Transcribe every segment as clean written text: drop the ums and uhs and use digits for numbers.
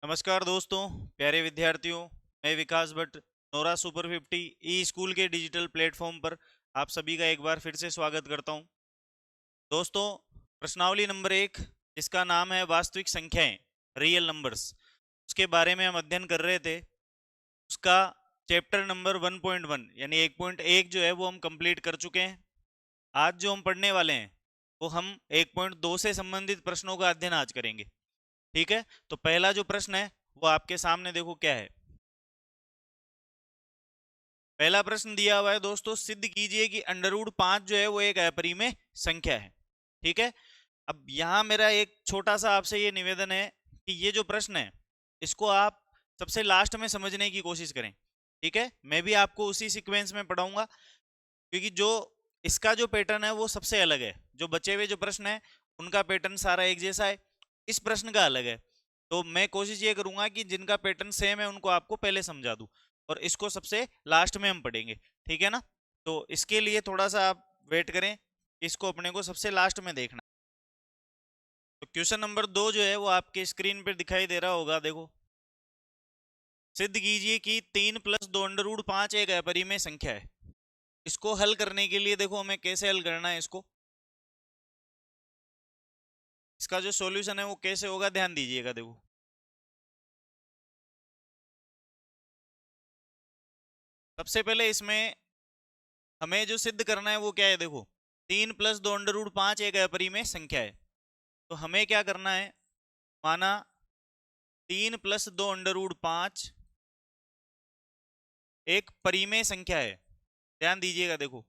नमस्कार दोस्तों, प्यारे विद्यार्थियों। मैं विकास भट्ट नोरा सुपर 50 ई स्कूल के डिजिटल प्लेटफॉर्म पर आप सभी का एक बार फिर से स्वागत करता हूं। दोस्तों, प्रश्नावली नंबर 1 जिसका नाम है वास्तविक संख्याएं, रियल नंबर्स, उसके बारे में हम अध्ययन कर रहे थे। उसका चैप्टर नंबर 1.1 यानी 1.1 जो है वो हम कंप्लीट कर चुके हैं। आज जो हम पढ़ने वाले हैं वो हम 1.2 से संबंधित प्रश्नों का अध्ययन आज करेंगे। ठीक है, तो पहला जो प्रश्न है वो आपके सामने देखो क्या है। पहला प्रश्न दिया हुआ है दोस्तों, सिद्ध कीजिए कि √5 जो है वो एक अपरिमेय संख्या है। ठीक है, अब यहां मेरा एक छोटा सा आपसे ये निवेदन है कि ये जो प्रश्न है इसको आप सबसे लास्ट में समझने की कोशिश करें। ठीक है, मैं भी आपको उसी सीक्वेंस में पढ़ाऊंगा क्योंकि जो इसका जो पैटर्न है वो सबसे अलग है। जो बचे हुए जो प्रश्न है उनका पैटर्न सारा एक जैसा है, इस प्रश्न का अलग है। तो मैं कोशिश ये करूंगा कि जिनका पैटर्न सेम है उनको आपको पहले समझा दूं और इसको सबसे लास्ट में हम पढ़ेंगे। ठीक है ना, तो इसके लिए थोड़ा सा आप वेट करें, इसको अपने को सबसे लास्ट में देखना। तो क्वेश्चन नंबर 2 जो है वो आपके स्क्रीन पर दिखाई दे रहा होगा। देखो, सिद्ध कीजिए कि 3 + 2 √5 एक अपरिमेय संख्या है। इसको हल करने के लिए देखो हमें कैसे हल करना है। इसका जो सॉल्यूशन है वो कैसे होगा, ध्यान दीजिएगा। देखो, सबसे पहले इसमें हमें जो सिद्ध करना है वो क्या है। देखो, 3 + 2 √5 एक अपरिमेय संख्या है। तो हमें क्या करना है, माना 3 + 2 √5 एक परिमेय संख्या है। ध्यान दीजिएगा, देखो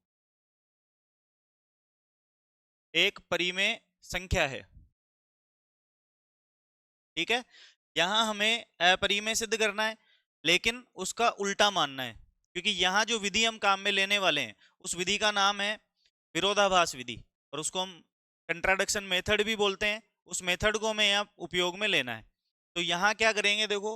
एक परिमेय संख्या है। ठीक है, यहां हमें अपरिमेय सिद्ध करना है लेकिन उसका उल्टा मानना है, क्योंकि यहां जो विधि हम काम में लेने वाले हैं उस विधि का नाम है विरोधाभास विधि, और उसको हम कंट्राडिक्शन मेथड भी बोलते हैं। उस मेथड को हमें यहाँ उपयोग में लेना है। तो यहाँ क्या करेंगे, देखो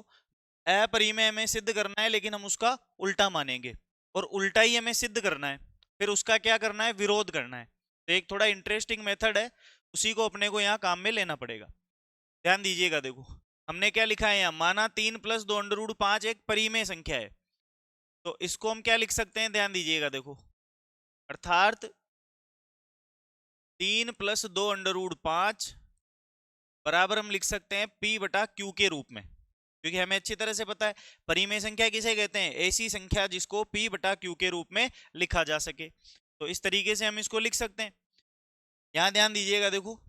अपरिमेय हमें सिद्ध करना है लेकिन हम उसका उल्टा मानेंगे, और उल्टा ही हमें सिद्ध करना है, फिर उसका क्या करना है, विरोध करना है। तो एक थोड़ा इंटरेस्टिंग मेथड है, उसी को अपने को यहाँ काम में लेना पड़ेगा। ध्यान दीजिएगा, देखो हमने क्या लिखा है यहाँ, माना 3 + 2 √5 एक परिमेय संख्या है। तो इसको हम क्या लिख सकते हैं, ध्यान दीजिएगा, देखो अर्थात 3 + 2 √5 बराबर हम लिख सकते हैं P/Q के रूप में, क्योंकि हमें अच्छी तरह से पता है परिमेय संख्या किसे कहते हैं, ऐसी संख्या जिसको P/Q के रूप में लिखा जा सके। तो इस तरीके से हम इसको लिख सकते हैं। यहां ध्यान दीजिएगा, देखो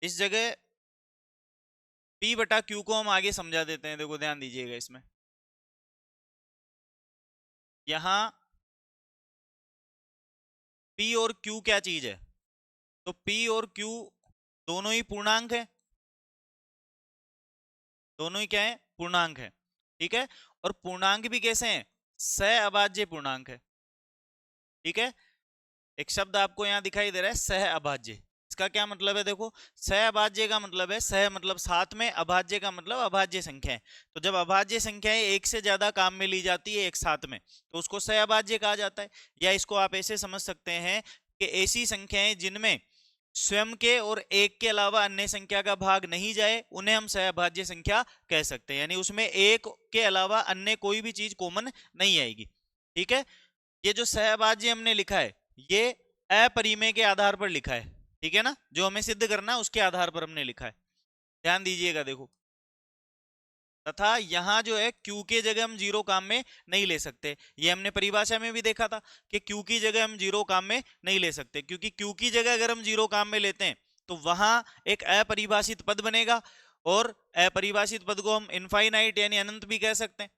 इस जगह P/Q को हम आगे समझा देते हैं। देखो ध्यान दीजिएगा, इसमें यहां P और Q क्या चीज है, तो P और Q दोनों ही पूर्णांक है। दोनों ही क्या है, पूर्णांक है। ठीक है, और पूर्णांक भी कैसे हैं, सहअभाज्य पूर्णांक है। ठीक है, एक शब्द आपको यहां दिखाई दे रहा है सहअभाज्य। इसका क्या मतलब है, देखो सहअभाज्य का मतलब है, सह मतलब साथ में, अभाज्य का मतलब अभाज्य संख्या है। तो जब अभाज्य संख्याएं एक से ज्यादा काम में ली जाती है एक साथ में तो उसको सहअभाज्य कहा जाता है। या इसको आप ऐसे समझ सकते हैं कि ऐसी संख्याएं जिनमें स्वयं के और एक के अलावा अन्य संख्या का भाग नहीं जाए उन्हें हम सहअभाज्य संख्या कह सकते हैं, यानी उसमें एक के अलावा अन्य कोई भी चीज कॉमन नहीं आएगी। ठीक है, ये जो सहअभाज्य हमने लिखा है ये अपरिमेय के आधार पर लिखा है। ठीक है ना, जो हमें सिद्ध करना है उसके आधार पर हमने लिखा है। ध्यान दीजिएगा, देखो तथा यहां जो है Q के जगह हम जीरो काम में नहीं ले सकते। ये हमने परिभाषा में भी देखा था कि Q की जगह हम जीरो काम में नहीं ले सकते, क्योंकि Q की जगह अगर हम जीरो काम में लेते हैं तो वहां एक अपरिभाषित पद बनेगा, और अपरिभाषित पद को हम इनफाइनाइट यानी अनंत भी कह सकते हैं।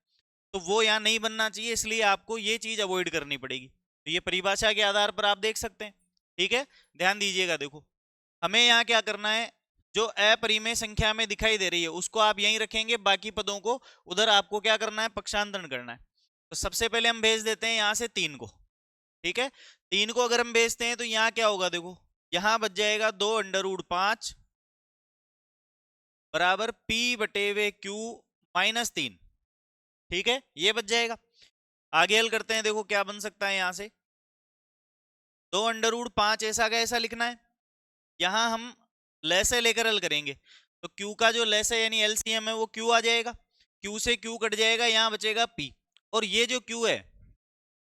तो वो यहाँ नहीं बनना चाहिए, इसलिए आपको ये चीज अवॉइड करनी पड़ेगी। तो ये परिभाषा के आधार पर आप देख सकते हैं। ठीक है, ध्यान दीजिएगा, देखो हमें यहाँ क्या करना है, जो अपरिमेय संख्या में दिखाई दे रही है उसको आप यहीं रखेंगे, बाकी पदों को उधर आपको क्या करना है, पक्षांतरण करना है। तो सबसे पहले हम भेज देते हैं यहाँ से 3 को। ठीक है, 3 को अगर हम भेजते हैं तो यहाँ क्या होगा, देखो यहाँ बच जाएगा 2 √5 बराबर P/Q -3। ठीक है, ये बच जाएगा। आगे हल करते हैं, देखो क्या बन सकता है यहां से, 2 अंडर रूट 5 ऐसा का ऐसा लिखना है। यहां हम लय से लेकर हल करेंगे, तो Q का जो लय से यानी एलसीएम है वो Q आ जाएगा, Q से Q कट जाएगा, यहां बचेगा P, और ये जो Q है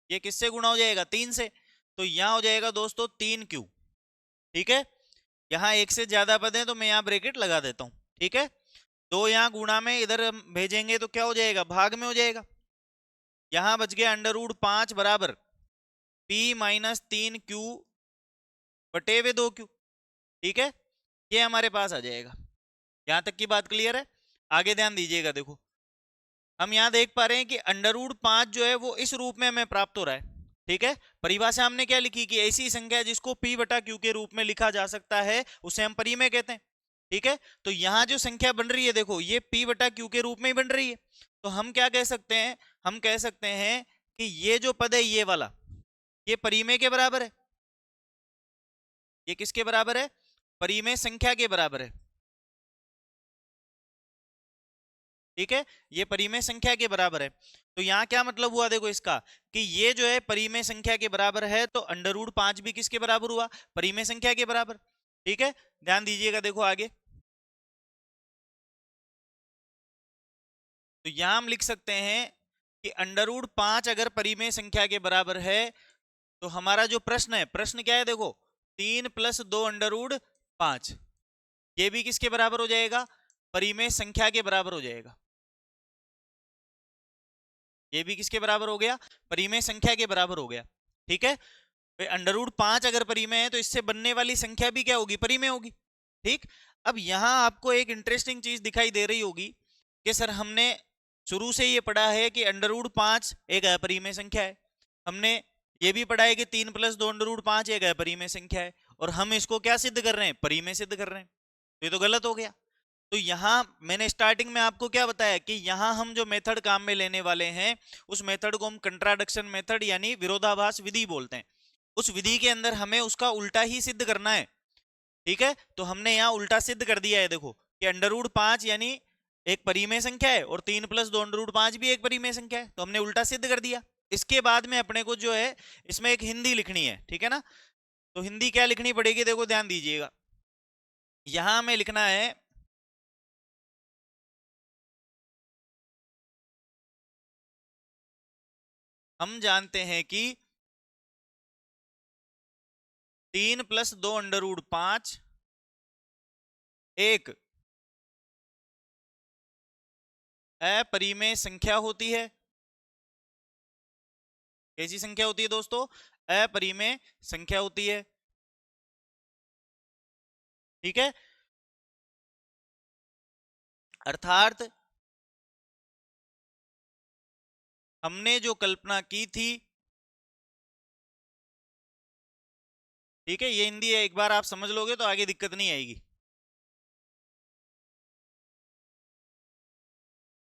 ये किससे गुणा हो जाएगा, 3 से, तो यहां हो जाएगा दोस्तों 3Q। ठीक है, यहां एक से ज्यादा पद है तो मैं यहां ब्रैकेट लगा देता हूं। ठीक है, 2 यहां गुणा में इधर हम भेजेंगे तो क्या हो जाएगा, भाग में हो जाएगा। यहां बच गया अंडर रूट 5 बराबर P माइनस 3Q बटे वे 2Q। ठीक है, ये हमारे पास आ जाएगा। यहां तक की बात क्लियर है? आगे ध्यान दीजिएगा, देखो हम यहां देख पा रहे हैं कि अंडर रूट 5 जो है वो इस रूप में हमें प्राप्त हो रहा है। ठीक है, परिभाषा हमने क्या लिखी कि ऐसी संख्या जिसको P बटा Q के रूप में लिखा जा सकता है उसे हम परिमेय कहते हैं। ठीक है, तो यहां जो संख्या बन रही है देखो ये P बटा Q के रूप में ही बन रही है, तो हम क्या कह सकते हैं, हम कह सकते हैं कि ये जो पद है ये वाला ये परिमेय के बराबर है। ये किसके बराबर है, परिमेय संख्या के बराबर है। ठीक है, ये परिमेय संख्या के बराबर है। तो यहां क्या मतलब हुआ देखो इसका, कि ये जो है परिमेय संख्या के बराबर है, तो अंडर रूट 5 भी किसके बराबर हुआ, परिमेय संख्या के बराबर। ठीक है, ध्यान दीजिएगा, देखो आगे तो यहां हम लिख सकते हैं कि अंडर रूट 5 अगर परिमेय संख्या के बराबर है तो हमारा जो प्रश्न है, प्रश्न क्या है देखो, 3 प्लस 2 अंडर रूट 5, ये भी किसके बराबर हो जाएगा, परिमेय संख्या के बराबर हो जाएगा। ये भी किसके बराबर हो गया, परिमेय संख्या के बराबर हो गया। ठीक है, अंडर रूट 5 अगर परिमेय है तो इससे बनने वाली संख्या भी क्या होगी, परिमेय होगी। ठीक, अब यहां आपको एक इंटरेस्टिंग चीज दिखाई दे रही होगी कि सर हमने शुरू से ये पढ़ा है कि अंडर रूट 5 एक अपरिमेय संख्या है, हमने ये भी पढ़ा है कि 3 प्लस 2 अंडर रूट 5 एक अपरिमेय संख्या है, और हम इसको क्या सिद्ध कर रहे हैं, परिमेय सिद्ध कर रहे हैं, तो ये तो गलत हो गया। तो यहां मैंने स्टार्टिंग में आपको क्या बताया कि यहां हम जो मेथड काम में लेने वाले हैं उस मेथड को हम कंट्राडिक्शन मेथड यानी विरोधाभास विधि बोलते हैं। उस विधि के अंदर हमें उसका उल्टा ही सिद्ध करना है। ठीक है, तो हमने यहाँ उल्टा सिद्ध कर दिया है, देखो कि अंडर रूट 5 यानी एक परिमेय संख्या है और 3 प्लस 2 अंडर रूट 5 भी एक परिमेय संख्या है, तो हमने उल्टा सिद्ध कर दिया। इसके बाद में अपने को जो है इसमें एक हिंदी लिखनी है, ठीक है ना, तो हिंदी क्या लिखनी पड़ेगी, देखो ध्यान दीजिएगा, यहां हमें लिखना है हम जानते हैं कि 3 प्लस 2 अंडर रूट 5 एक अपरिमेय संख्या होती है। कैसी संख्या होती है दोस्तों, अपरिमेय संख्या होती है। ठीक है, अर्थात हमने जो कल्पना की थी, ठीक है, ये हिंदी है, एक बार आप समझ लोगे तो आगे दिक्कत नहीं आएगी,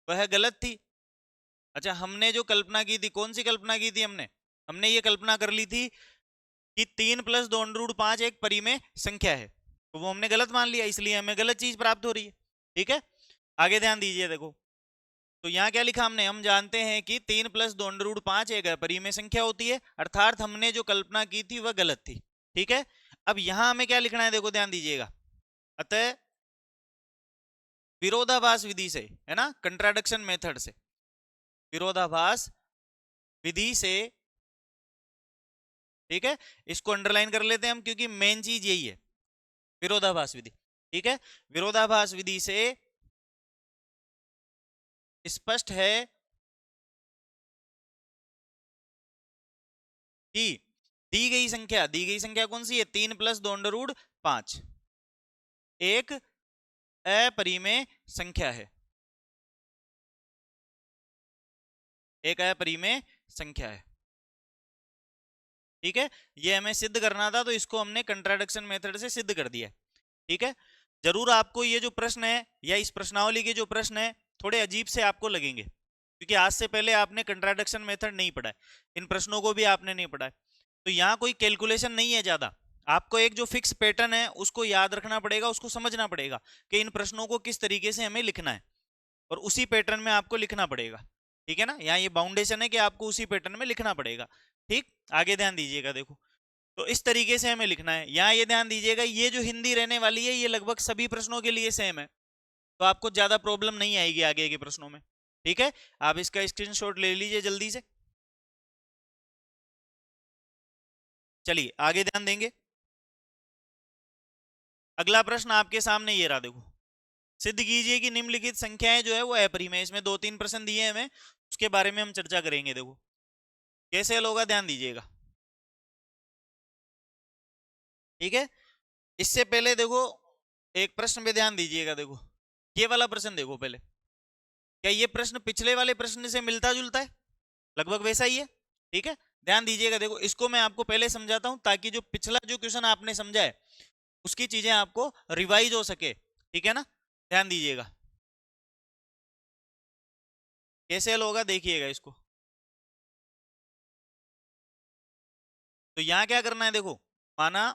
वह गलत थी। अच्छा, हमने जो कल्पना की थी, कौन सी कल्पना की थी हमने, हमने ये कल्पना कर ली थी कि 3 प्लस 2 अंडर रूट 5 एक परिमेय संख्या है, तो वो हमने गलत मान लिया, इसलिए हमें गलत चीज प्राप्त हो रही है। ठीक है, आगे ध्यान दीजिए, देखो तो यहाँ क्या लिखा हमने, हम जानते हैं कि 3 प्लस 2 अंडर रूट 5 एक अपरिमेय संख्या होती है, अर्थात हमने जो कल्पना की थी वह गलत थी। ठीक है, अब यहां हमें क्या लिखना है, देखो ध्यान दीजिएगा, अतः विरोधाभास विधि से, है ना, कंट्राडिक्शन मेथड से, विरोधाभास विधि से, ठीक है, इसको अंडरलाइन कर लेते हैं हम क्योंकि मेन चीज यही है, विरोधाभास विधि। ठीक है, विरोधाभास विधि से स्पष्ट है कि दी गई संख्या कौन सी है, 3 प्लस 2 अंडर रूट 5 एक अपरिमेय संख्या है, एक अपरिमेय संख्या है। ठीक है, ये हमें सिद्ध करना था तो इसको हमने कंट्राडिक्शन मेथड से सिद्ध कर दिया। ठीक है, जरूर आपको ये जो प्रश्न है या इस प्रश्नावली के जो प्रश्न है थोड़े अजीब से आपको लगेंगे क्योंकि आज से पहले आपने कंट्राडिक्शन मेथड नहीं पढ़ा है, इन प्रश्नों को भी आपने नहीं पढ़ा है, तो यहाँ कोई कैलकुलेशन नहीं है ज्यादा, आपको एक जो फिक्स पैटर्न है उसको याद रखना पड़ेगा, उसको समझना पड़ेगा कि इन प्रश्नों को किस तरीके से हमें लिखना है और उसी पैटर्न में आपको लिखना पड़ेगा। ठीक है ना, यहाँ ये बाउंडेशन है कि आपको उसी पैटर्न में लिखना पड़ेगा। ठीक, आगे ध्यान दीजिएगा, देखो तो इस तरीके से हमें लिखना है। यहाँ ये ध्यान दीजिएगा, ये जो हिंदी रहने वाली है ये लगभग सभी प्रश्नों के लिए सेम है, तो आपको ज्यादा प्रॉब्लम नहीं आएगी आगे के प्रश्नों में। ठीक है, आप इसका स्क्रीनशॉट ले लीजिए जल्दी से। चलिए आगे ध्यान देंगे। अगला प्रश्न आपके सामने ये रहा, देखो। सिद्ध कीजिए कि निम्नलिखित संख्याएं जो है वो अपरिमेय है। इसमें 2-3 प्रश्न दिए हैं हमें, उसके बारे में हम चर्चा करेंगे। देखो कैसे हल होगा, ध्यान दीजिएगा। ठीक है, इससे पहले देखो एक प्रश्न पे ध्यान दीजिएगा। देखो ये वाला प्रश्न देखो पहले, क्या ये प्रश्न पिछले वाले प्रश्न से मिलता जुलता है? लगभग वैसा ही है। ठीक है, ध्यान दीजिएगा। देखो इसको मैं आपको पहले समझाता हूं ताकि जो पिछला जो क्वेश्चन आपने समझा है उसकी चीजें आपको रिवाइज हो सके। ठीक है ना, ध्यान दीजिएगा कैसे हल होगा, देखिएगा इसको। तो यहां क्या करना है, देखो माना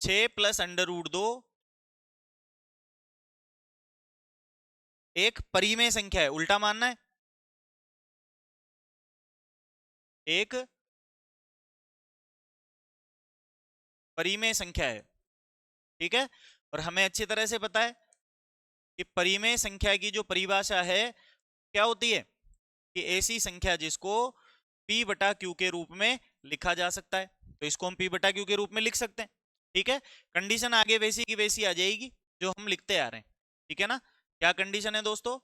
6 प्लस अंडर रूट 2 एक परिमेय संख्या है, उल्टा मानना है, एक परिमेय संख्या है। ठीक है, और हमें अच्छी तरह से पता है कि परिमेय संख्या की जो परिभाषा है क्या होती है, कि ऐसी संख्या जिसको p बटा क्यू के रूप में लिखा जा सकता है। तो इसको हम p बटा क्यू के रूप में लिख सकते हैं। ठीक है, कंडीशन आगे वैसी की वैसी आ जाएगी जो हम लिखते आ रहे हैं। ठीक है ना, क्या कंडीशन है दोस्तों,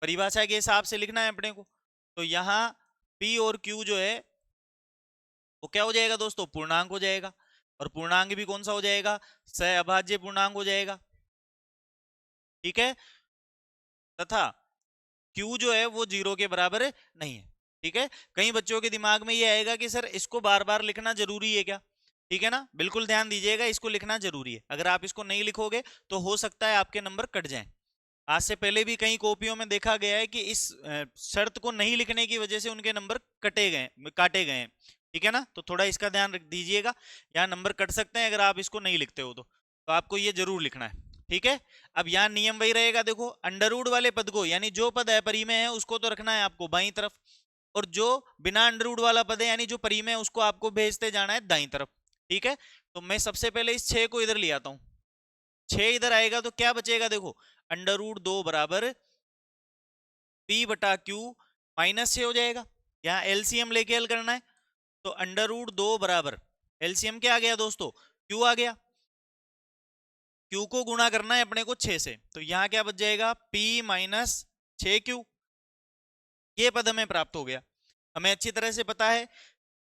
परिभाषा के हिसाब से लिखना है अपने को। तो यहाँ p और q जो है वो क्या हो जाएगा दोस्तों, पूर्णांक हो जाएगा। और पूर्णांक भी कौन सा हो जाएगा, सहअभाज्य पूर्णांक हो जाएगा। ठीक है, तथा Q जो है वो 0 के बराबर नहीं है। ठीक है, कई बच्चों के दिमाग में ये आएगा कि सर इसको बार बार लिखना जरूरी है क्या? ठीक है ना, बिल्कुल ध्यान दीजिएगा, इसको लिखना जरूरी है। अगर आप इसको नहीं लिखोगे तो हो सकता है आपके नंबर कट जाएं। आज से पहले भी कई कॉपियों में देखा गया है कि इस शर्त को नहीं लिखने की वजह से उनके नंबर काटे गए हैं। ठीक है ना, तो थोड़ा इसका ध्यान रख दीजिएगा, यहाँ नंबर कट सकते हैं अगर आप इसको नहीं लिखते हो तो आपको ये जरूर लिखना है। ठीक है, अब यहाँ नियम वही रहेगा। देखो अंडर रूट वाले पद को, यानी जो पद अपरिमेय है उसको तो रखना है आपको बाईं तरफ, और जो बिना अंडर रूट वाला पद है यानी जो परिमेय है उसको आपको भेजते जाना है दाईं तरफ। ठीक है, तो मैं सबसे पहले इस 6 को इधर ले आता हूं। 6 इधर आएगा तो क्या बचेगा, देखो अंडर रूट 2 बराबर p बटा क्यू माइनस 6 हो जाएगा। यहाँ एलसीएम लेके हल करना है, तो अंडर रूट 2 बराबर एलसीएम क्या आ गया दोस्तों, क्यू आ गया। क्यू को गुणा करना है अपने को 6 से, तो यहाँ क्या बच जाएगा, p माइनस 6q। ये पद हमें प्राप्त हो गया। हमें अच्छी तरह से पता है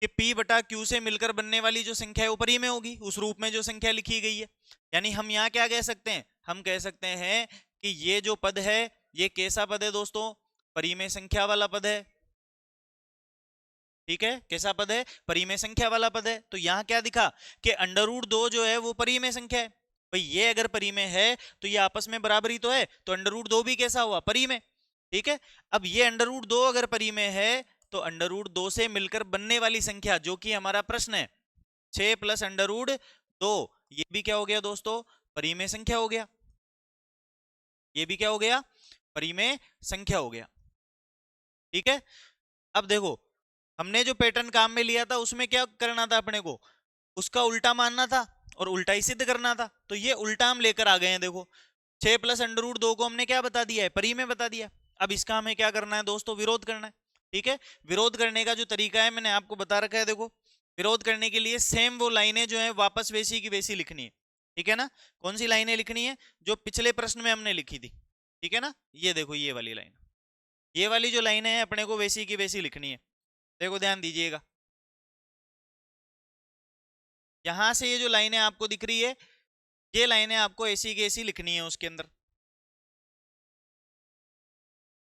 कि p बटा q से मिलकर बनने वाली जो संख्या है वो परिमेय होगी, उस रूप में जो संख्या लिखी गई है। यानी हम यहाँ क्या कह सकते हैं, हम कह सकते हैं कि ये जो पद है ये कैसा पद है दोस्तों, परिमेय संख्या वाला पद है। ठीक है, कैसा पद है, परिमेय संख्या वाला पद है। तो यहाँ क्या दिखा कि अंडर रूट 2 जो है वो परिमेय संख्या है। भाई ये अगर परिमेय है तो ये आपस में बराबरी तो है, तो अंडर रूट 2 भी कैसा हुआ, परिमेय। ठीक है, अब ये अंडर रूट 2 अगर परिमेय है तो अंडर रूट 2 से मिलकर बनने वाली संख्या जो कि हमारा प्रश्न है 6 प्लस अंडर रूट 2, ये भी क्या हो गया दोस्तों, परिमेय संख्या हो गया। ये भी क्या हो गया, परिमेय संख्या हो गया। ठीक है, अब देखो हमने जो पैटर्न काम में लिया था उसमें क्या करना था अपने को, उसका उल्टा मानना था और उल्टा ही सिद्ध करना था। तो ये उल्टा हम लेकर आ गए हैं। देखो 6 प्लस अंडर रूट 2 को हमने क्या बता दिया है, परिमेय बता दिया। अब इसका हमें क्या करना है दोस्तों, विरोध करना है। ठीक है, विरोध करने का जो तरीका है मैंने आपको बता रखा है। देखो विरोध करने के लिए सेम वो लाइनें जो है वापस वैसी की वैसी लिखनी है। ठीक है ना, कौन सी लाइनें लिखनी है, जो पिछले प्रश्न में हमने लिखी थी। ठीक है ना, ये देखो ये वाली लाइन, ये वाली जो लाइनें हैं अपने को वैसी की वैसी लिखनी है। देखो ध्यान दीजिएगा, यहां से ये जो लाइनें आपको दिख रही है ये लाइनें आपको ऐसी की ऐसी लिखनी है उसके अंदर।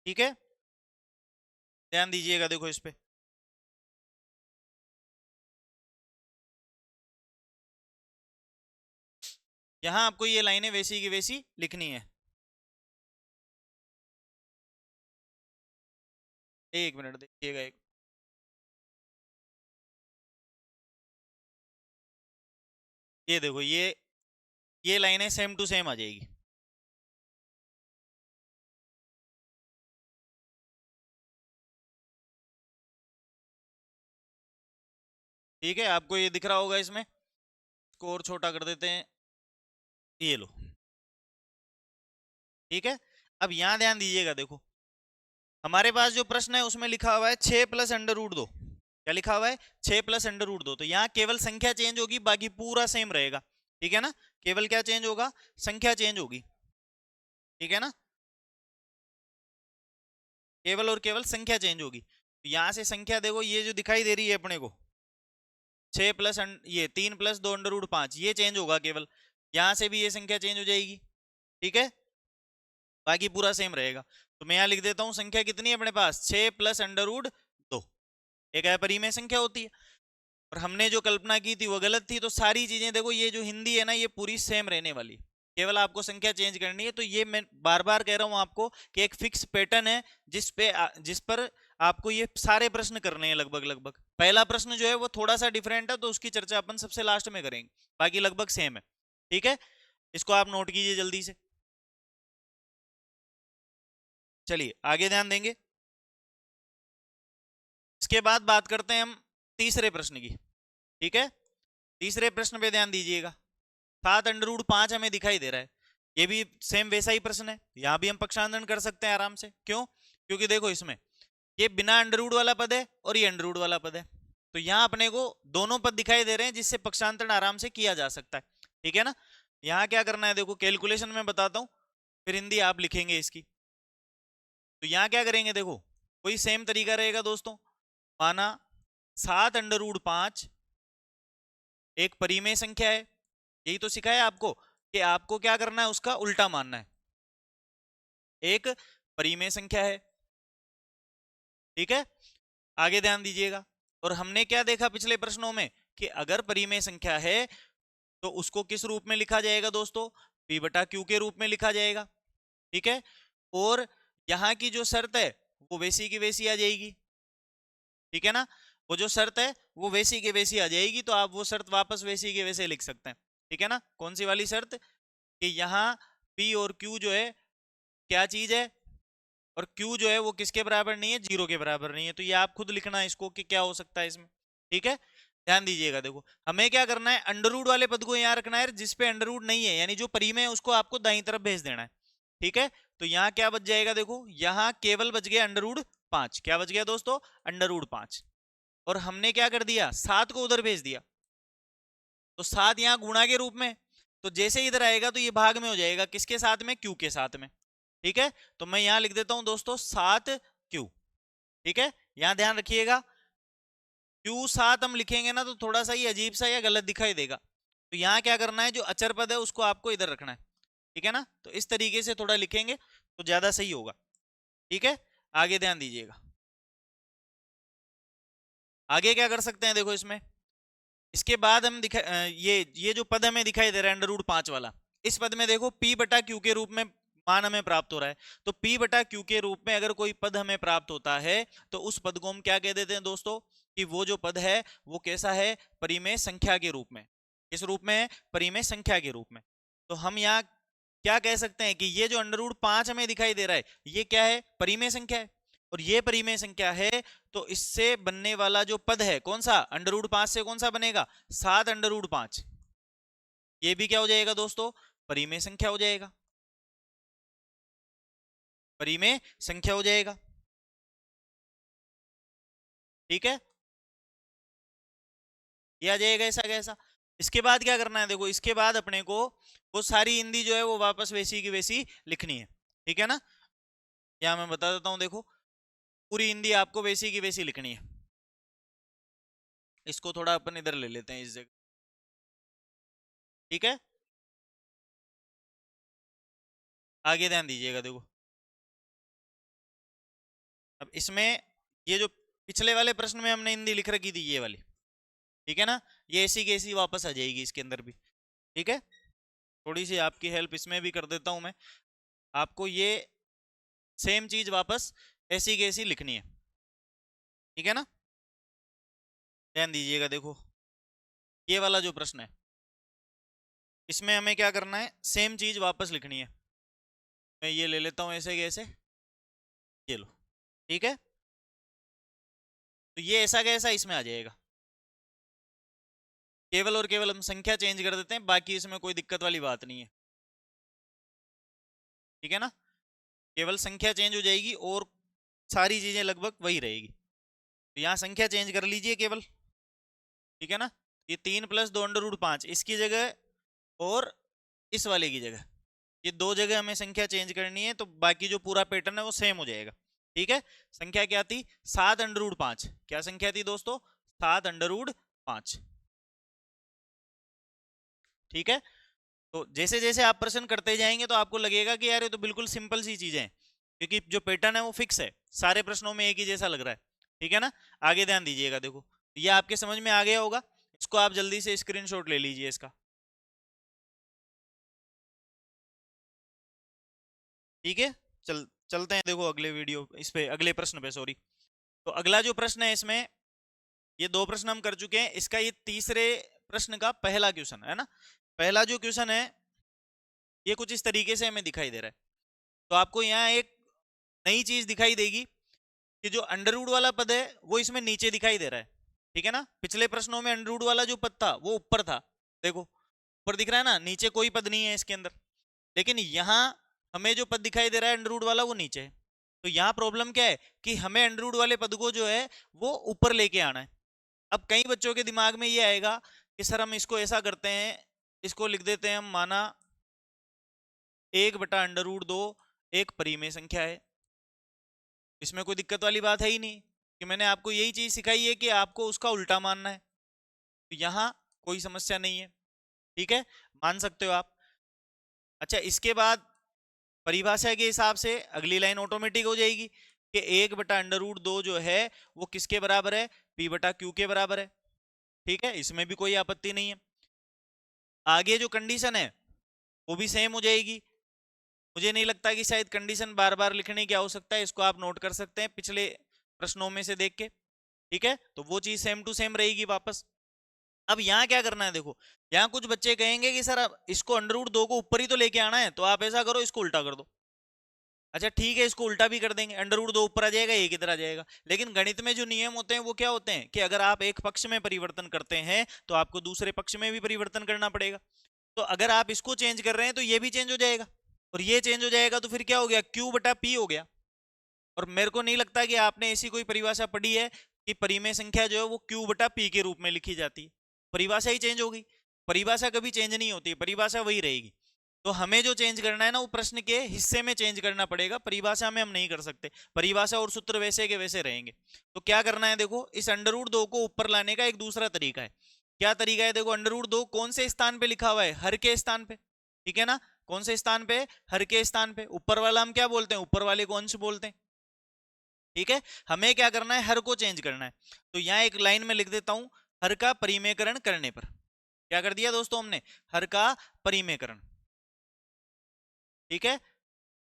ठीक है, ध्यान दीजिएगा देखो इस पे, यहां आपको ये लाइनें वैसी की वैसी लिखनी है। एक मिनट देखिएगा एक, ये देखो ये लाइनें सेम टू सेम आ जाएगी। ठीक है, आपको ये दिख रहा होगा इसमें, इसको और छोटा कर देते हैं, ये लो। ठीक है, अब यहां ध्यान दीजिएगा, देखो हमारे पास जो प्रश्न है उसमें लिखा हुआ है 6 प्लस अंडर रूट 2। क्या लिखा हुआ है? 6 प्लस अंडर रूट 2। तो यहाँ केवल संख्या चेंज होगी, बाकी पूरा सेम रहेगा। ठीक है ना, केवल क्या चेंज होगा? संख्या चेंज होगी। ठीक है ना, केवल और केवल संख्या चेंज होगी। तो यहां से संख्या देखो, ये जो दिखाई दे रही है अपने को 6 प्लस ये 3 प्लस 2 अंडर रूट 5, ये चेंज होगा केवल। यहां से भी ये संख्या चेंज हो जाएगी। ठीक है, बाकी पूरा सेम रहेगा। तो मैं यहां लिख देता हूं, संख्या कितनी है अपने पास? 6 प्लस अंडर रूट 2। एक अपरिमेय संख्या होती है, और हमने जो कल्पना की थी वो गलत थी। तो सारी चीजें देखो, ये जो हिंदी है ना, ये पूरी सेम रहने वाली, केवल आपको संख्या चेंज करनी है। तो ये मैं बार बार कह रहा हूं आपको कि एक फिक्स पैटर्न है जिस पर आपको ये सारे प्रश्न करने हैं लगभग लगभग। पहला प्रश्न जो है वो थोड़ा सा डिफरेंट है, तो उसकी चर्चा अपन सबसे लास्ट में करेंगे, बाकी लगभग सेम है। ठीक है, इसको आप नोट कीजिए जल्दी से। चलिए आगे ध्यान देंगे। इसके बाद बात करते हैं हम तीसरे प्रश्न की। ठीक है, तीसरे प्रश्न पे ध्यान दीजिएगा। 7 अंडर रूट 5 हमें दिखाई दे रहा है, ये भी सेम वैसा ही प्रश्न है। यहां भी हम पक्षांतरण कर सकते हैं आराम से। क्यों? क्योंकि देखो इसमें ये बिना अंडर रूट वाला पद है और ये अंडर रूट वाला पद है। तो यहां अपने को दोनों पद दिखाई दे रहे हैं, जिससे पक्षांतरण आराम से किया जा सकता है। ठीक है ना, यहां क्या करना है देखो, कैलकुलेशन में बताता हूं, फिर हिंदी आप लिखेंगे इसकी। तो यहां क्या करेंगे देखो, कोई सेम तरीका रहेगा दोस्तों। माना 7 अंडर रूट 5 एक परिमेय संख्या है, यही तो सिखाया आपको कि आपको क्या करना है, उसका उल्टा मानना है। एक परिमेय संख्या है। ठीक है, आगे ध्यान दीजिएगा। और हमने क्या देखा पिछले प्रश्नों में, कि अगर परिमेय संख्या है तो उसको किस रूप में लिखा जाएगा दोस्तों? p बटा q के रूप में लिखा जाएगा। ठीक है, और यहां की जो शर्त है वो वैसी की वैसी आ जाएगी। ठीक है ना, वो जो शर्त है वो वैसी की वैसी आ जाएगी, तो आप वो शर्त वापस वैसी के वैसे लिख सकते हैं। ठीक है ना, कौन सी वाली शर्त? कि यहाँ p और q जो है क्या चीज है, और q जो है वो किसके बराबर नहीं है? 0 के बराबर नहीं है। तो ये आप खुद लिखना इसको कि क्या हो सकता है इसमें। ठीक है, ध्यान दीजिएगा। देखो हमें क्या करना है, अंडर रूट वाले पद को यहाँ रखना है, जिसपे अंडर रूट नहीं है, यानी जो परिमेय है उसको आपको दाईं तरफ भेज देना है। ठीक है, तो यहाँ क्या बच जाएगा देखो, यहाँ केवल बच गया अंडर रूट 5। क्या बच गया दोस्तों? Under root 5। और हमने क्या कर दिया, 7 को उधर भेज दिया, तो 7 यहाँ गुणा के रूप में। तो जैसे इधर आएगा तो ये भाग में हो जाएगा, किसके साथ में? q के साथ में। ठीक है, तो मैं यहां लिख देता हूं दोस्तों 7q। ठीक है, यहां ध्यान रखिएगा, q 7 हम लिखेंगे ना तो थोड़ा सा ये अजीब सा या गलत दिखाई देगा। तो यहां क्या करना है, जो अचर पद है उसको आपको इधर रखना है। ठीक है ना, तो इस तरीके से थोड़ा लिखेंगे तो ज्यादा सही होगा। ठीक है, आगे ध्यान दीजिएगा। आगे क्या कर सकते हैं देखो इसमें, इसके बाद हम ये जो पद हमें दिखाई दे रहा है अंडर रूट 5 वाला, इस पद में देखो p बटा q के रूप में मान हमें प्राप्त हो रहा है। तो p बटा q के रूप में अगर कोई पद हमें प्राप्त होता है तो उस पद को हम क्या कह देते हैं दोस्तों, कि वो जो पद है वो कैसा है? परिमेय संख्या के रूप में। किस रूप में है? परिमेय संख्या के रूप में। तो हम यहाँ क्या कह सकते हैं कि ये जो अंडर रूट 5 हमें दिखाई दे रहा है, ये क्या है? परिमेय संख्या है। और ये परिमेय संख्या है, तो इससे बनने वाला जो पद है कौन सा? अंडर रूट 5 से कौन सा बनेगा? 7 अंडर रूट 5। ये भी क्या हो जाएगा दोस्तों? परिमेय संख्या हो जाएगा। परिमेय संख्या हो जाएगा। ठीक है, ये आ जाएगा ऐसा कैसा। इसके बाद क्या करना है देखो, इसके बाद अपने को वो सारी हिंदी जो है वो वापस वैसी की वैसी लिखनी है। ठीक है ना, यहां मैं बता देता हूं, देखो पूरी हिंदी आपको वैसी की वैसी लिखनी है। इसको थोड़ा अपन इधर ले लेते हैं इस जगह। ठीक है, आगे ध्यान दीजिएगा। देखो अब इसमें ये जो पिछले वाले प्रश्न में हमने हिंदी लिख रखी थी, ये वाली, ठीक है ना, ये ऐसी की ऐसी वापस आ जाएगी इसके अंदर भी। ठीक है, थोड़ी सी आपकी हेल्प इसमें भी कर देता हूं मैं, आपको ये सेम चीज वापस ऐसी की ऐसी लिखनी है। ठीक है ना, ध्यान दीजिएगा। देखो ये वाला जो प्रश्न है, इसमें हमें क्या करना है, सेम चीज वापस लिखनी है। मैं ये ले लेता हूं ऐसे कैसे, ये लो। ठीक है, तो ये ऐसा कैसा इसमें आ जाएगा। केवल और केवल हम संख्या चेंज कर देते हैं, बाकी इसमें कोई दिक्कत वाली बात नहीं है, ठीक है ना। केवल संख्या चेंज हो जाएगी और सारी चीजें लगभग वही रहेगी। तो यहाँ संख्या चेंज कर लीजिए केवल, ठीक है ना। ये 3 + 2√5 इसकी जगह और इस वाले की जगह, ये दो जगह हमें संख्या चेंज करनी है, तो बाकी जो पूरा पैटर्न है वो सेम हो जाएगा, ठीक है। संख्या क्या थी? 7√5। क्या संख्या थी दोस्तों? 7√5, ठीक है। तो जैसे जैसे आप प्रश्न करते जाएंगे तो आपको लगेगा कि यार ये तो बिल्कुल सिंपल सी चीजें हैं, क्योंकि जो पैटर्न है वो फिक्स है, सारे प्रश्नों में एक ही जैसा लग रहा है, ठीक है ना। आगे ध्यान दीजिएगा, देखो ये आपके समझ में आ गया होगा, इसको आप जल्दी से स्क्रीनशॉट ले लीजिए इसका, ठीक है। चलते हैं देखो अगले वीडियो इस पे, अगले प्रश्न पे, सॉरी। तो अगला जो प्रश्न है इसमें, ये दो प्रश्न हम कर चुके हैं, इसका ये तीसरे प्रश्न का पहला क्वेश्चन है ना। पहला जो क्वेश्चन है ये कुछ इस तरीके से हमें दिखाई दे रहा है। तो आपको यहाँ एक नई चीज दिखाई देगी कि जो अंडर रूट वाला पद है वो इसमें नीचे दिखाई दे रहा है, ठीक है ना। पिछले प्रश्नों में अंडर रूट वाला जो पद था वो ऊपर था, देखो ऊपर दिख रहा है ना, नीचे कोई पद नहीं है इसके अंदर। लेकिन यहाँ हमें जो पद दिखाई दे रहा है अंडर रूट वाला वो नीचे है। तो यहाँ प्रॉब्लम क्या है कि हमें अंडर रूट वाले पद को जो है वो ऊपर लेके आना है। अब कई बच्चों के दिमाग में ये आएगा कि सर हम इसको ऐसा करते हैं, इसको लिख देते हैं हम, माना 1/√2 एक परिमेय संख्या है, इसमें कोई दिक्कत वाली बात है ही नहीं, कि मैंने आपको यही चीज सिखाई है कि आपको उसका उल्टा मानना है, तो यहाँ कोई समस्या नहीं है, ठीक है, मान सकते हो आप। अच्छा, इसके बाद परिभाषा के हिसाब से अगली लाइन ऑटोमेटिक हो जाएगी कि 1/√2 जो है वो किसके बराबर है? P/Q के बराबर है, ठीक है, इसमें भी कोई आपत्ति नहीं है। आगे जो कंडीशन है वो भी सेम हो जाएगी। मुझे नहीं लगता कि शायद कंडीशन बार बार लिखने की आवश्यकता है, इसको आप नोट कर सकते हैं पिछले प्रश्नों में से देख के, ठीक है। तो वो चीज सेम टू सेम रहेगी वापस। अब यहाँ क्या करना है, देखो यहाँ कुछ बच्चे कहेंगे कि सर अब इसको अंडर रूट 2 को ऊपर ही तो लेके आना है, तो आप ऐसा करो इसको उल्टा कर दो। अच्छा ठीक है, इसको उल्टा भी कर देंगे, अंडर रूट 2 ऊपर आ जाएगा, ये किधर आ जाएगा। लेकिन गणित में जो नियम होते हैं वो क्या होते हैं कि अगर आप एक पक्ष में परिवर्तन करते हैं तो आपको दूसरे पक्ष में भी परिवर्तन करना पड़ेगा। तो अगर आप इसको चेंज कर रहे हैं तो ये भी चेंज हो जाएगा, और ये चेंज हो जाएगा, तो फिर क्या हो गया? Q/P हो गया। और मेरे को नहीं लगता कि आपने ऐसी कोई परिभाषा पढ़ी है कि परिमेय संख्या जो है वो Q/P के रूप में लिखी जाती है। परिभाषा ही चेंज हो गई। परिभाषा कभी चेंज नहीं होती, परिभाषा वही रहेगी। तो हमें जो चेंज करना है ना वो प्रश्न के हिस्से में चेंज करना पड़ेगा, परिभाषा में हम नहीं कर सकते। परिभाषा और सूत्र वैसे के वैसे रहेंगे। तो क्या करना है, देखो इस अंडर रूट 2 को ऊपर लाने का एक दूसरा तरीका है। क्या तरीका है? देखो अंडर रूट 2 कौन से स्थान पे लिखा हुआ है? हर के स्थान पे, ठीक है ना। कौन से स्थान पे? हर के स्थान पे। ऊपर वाला हम क्या बोलते हैं? ऊपर वाले को अंश बोलते हैं, ठीक है। हमें क्या करना है? हर को चेंज करना है। तो यहाँ एक लाइन में लिख देता हूं, हर का परिमेयकरण करने पर। क्या कर दिया दोस्तों हमने? हर का परिमेयकरण, ठीक है।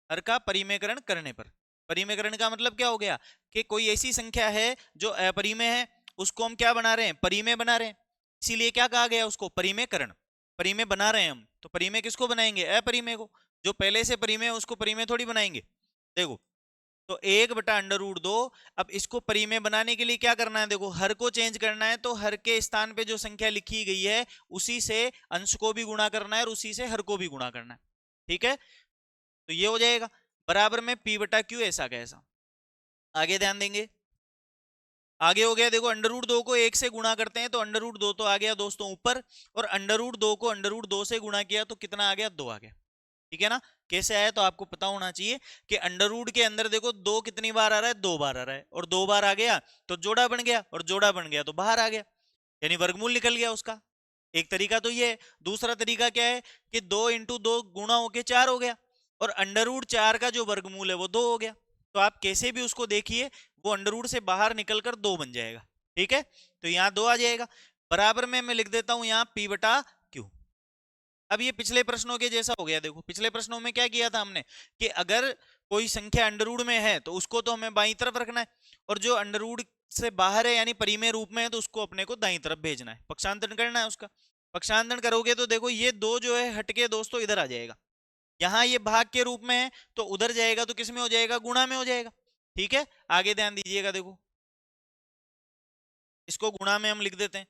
हर का परिमेयकरण करने पर। परिमेयकरण का मतलब क्या हो गया कि कोई ऐसी संख्या है जो अपरिमेय है, उसको हम क्या बना रहे हैं? परिमेय बना रहे हैं। इसीलिए क्या कहा गया उसको? परिमेयकरण। परिमेय बना रहे हैं हम, तो परिमेय किसको बनाएंगे? अपरिमेय को। जो पहले से परिमेय है उसको परिमेय थोड़ी बनाएंगे। देखो, तो 1/√2, अब इसको परिमेय बनाने के लिए क्या करना है? देखो हर को चेंज करना है, तो हर के स्थान पे जो संख्या लिखी गई है उसी से अंश को भी गुणा करना है और उसी से हर को भी गुणा करना है, ठीक है। तो ये हो जाएगा बराबर में P/Q, ऐसा कैसा। आगे ध्यान देंगे, आगे हो गया, देखो अंडर रूट 2 को 1 से गुणा करते हैं तो अंडर रूट 2 तो आ गया दोस्तों ऊपर, और अंडर रूट 2 को अंडर रूट 2 से गुणा किया तो कितना आ गया? 2 आ गया, ठीक है ना। कैसे आया? तो आपको पता होना चाहिए कि अंडर रूट के अंदर देखो 2 कितनी बार आ रहा है? 2 बार आ रहा है, और 2 बार आ गया तो जोड़ा बन गया, और जोड़ा बन गया तो बाहर आ गया, यानी वर्गमूल निकल गया उसका। एक तरीका तो ये है। दूसरा तरीका क्या है कि 2 × 2 गुणा होके 4 हो गया, और अंडर रूट 4 का जो वर्गमूल है वो 2 हो गया। तो आप कैसे भी उसको देखिए, वो अंडर रूट से बाहर निकलकर 2 बन जाएगा, ठीक है। तो यहाँ 2 आ जाएगा, बराबर में मैं लिख देता हूं यहाँ P/Q। अब ये पिछले प्रश्नों के जैसा हो गया। देखो पिछले प्रश्नों में क्या किया था हमने कि अगर कोई संख्या अंडर रूट में है तो उसको तो हमें बाईं तरफ रखना है, और जो अंडर रूट से बाहर है यानी परिमेय रूप में है तो उसको अपने को दाईं तरफ भेजना है, पक्षांतरण करना है उसका। पक्षांतरण करोगे तो देखो ये 2 जो है हटके दोस्तों इधर आ जाएगा। यहाँ ये भाग के रूप में है तो उधर जाएगा तो किस में हो जाएगा? गुणा में हो जाएगा, ठीक है। आगे ध्यान दीजिएगा, देखो इसको गुणा में हम लिख देते हैं,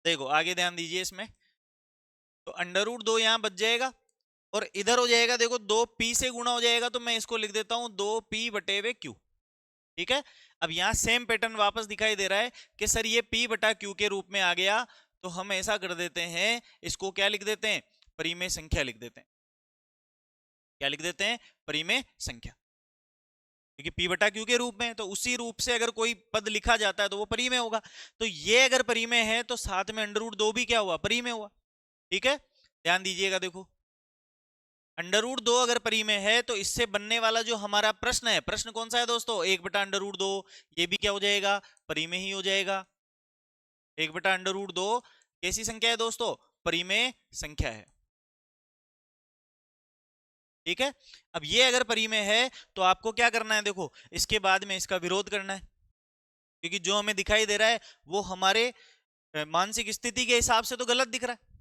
देखो आगे ध्यान दीजिए इसमें, तो अंडर रूट 2 यहां बच जाएगा और इधर हो जाएगा, देखो 2p से गुणा हो जाएगा, तो मैं इसको लिख देता हूं 2p बटे हुए q। ठीक है, अब यहां सेम पैटर्न वापस दिखाई दे रहा है कि सर ये p बटा q के रूप में आ गया, तो हम ऐसा कर देते हैं, इसको क्या लिख देते हैं, परिमेय संख्या लिख देते हैं। क्या लिख देते हैं, परिमेय संख्या, क्योंकि p बटा q के रूप में, तो उसी रूप से अगर कोई पद लिखा जाता है तो वो परिमेय होगा। तो ये अगर परिमेय है तो साथ में अंडर रूट 2 भी क्या हुआ, परिमेय हुआ। ठीक है, ध्यान दीजिएगा, देखो अंडर रूट 2 अगर परिमेय है तो इससे बनने वाला जो हमारा प्रश्न है, प्रश्न कौन सा है दोस्तों, 1/√2, ये भी क्या हो जाएगा, परिमेय ही हो जाएगा। 1/√2 कैसी संख्या है दोस्तों, परिमेय संख्या है। ठीक है, अब ये अगर परिमेय है तो आपको क्या करना है, देखो इसके बाद में इसका विरोध करना है, क्योंकि जो हमें दिखाई दे रहा है वो हमारे मानसिक स्थिति के हिसाब से तो गलत दिख रहा है।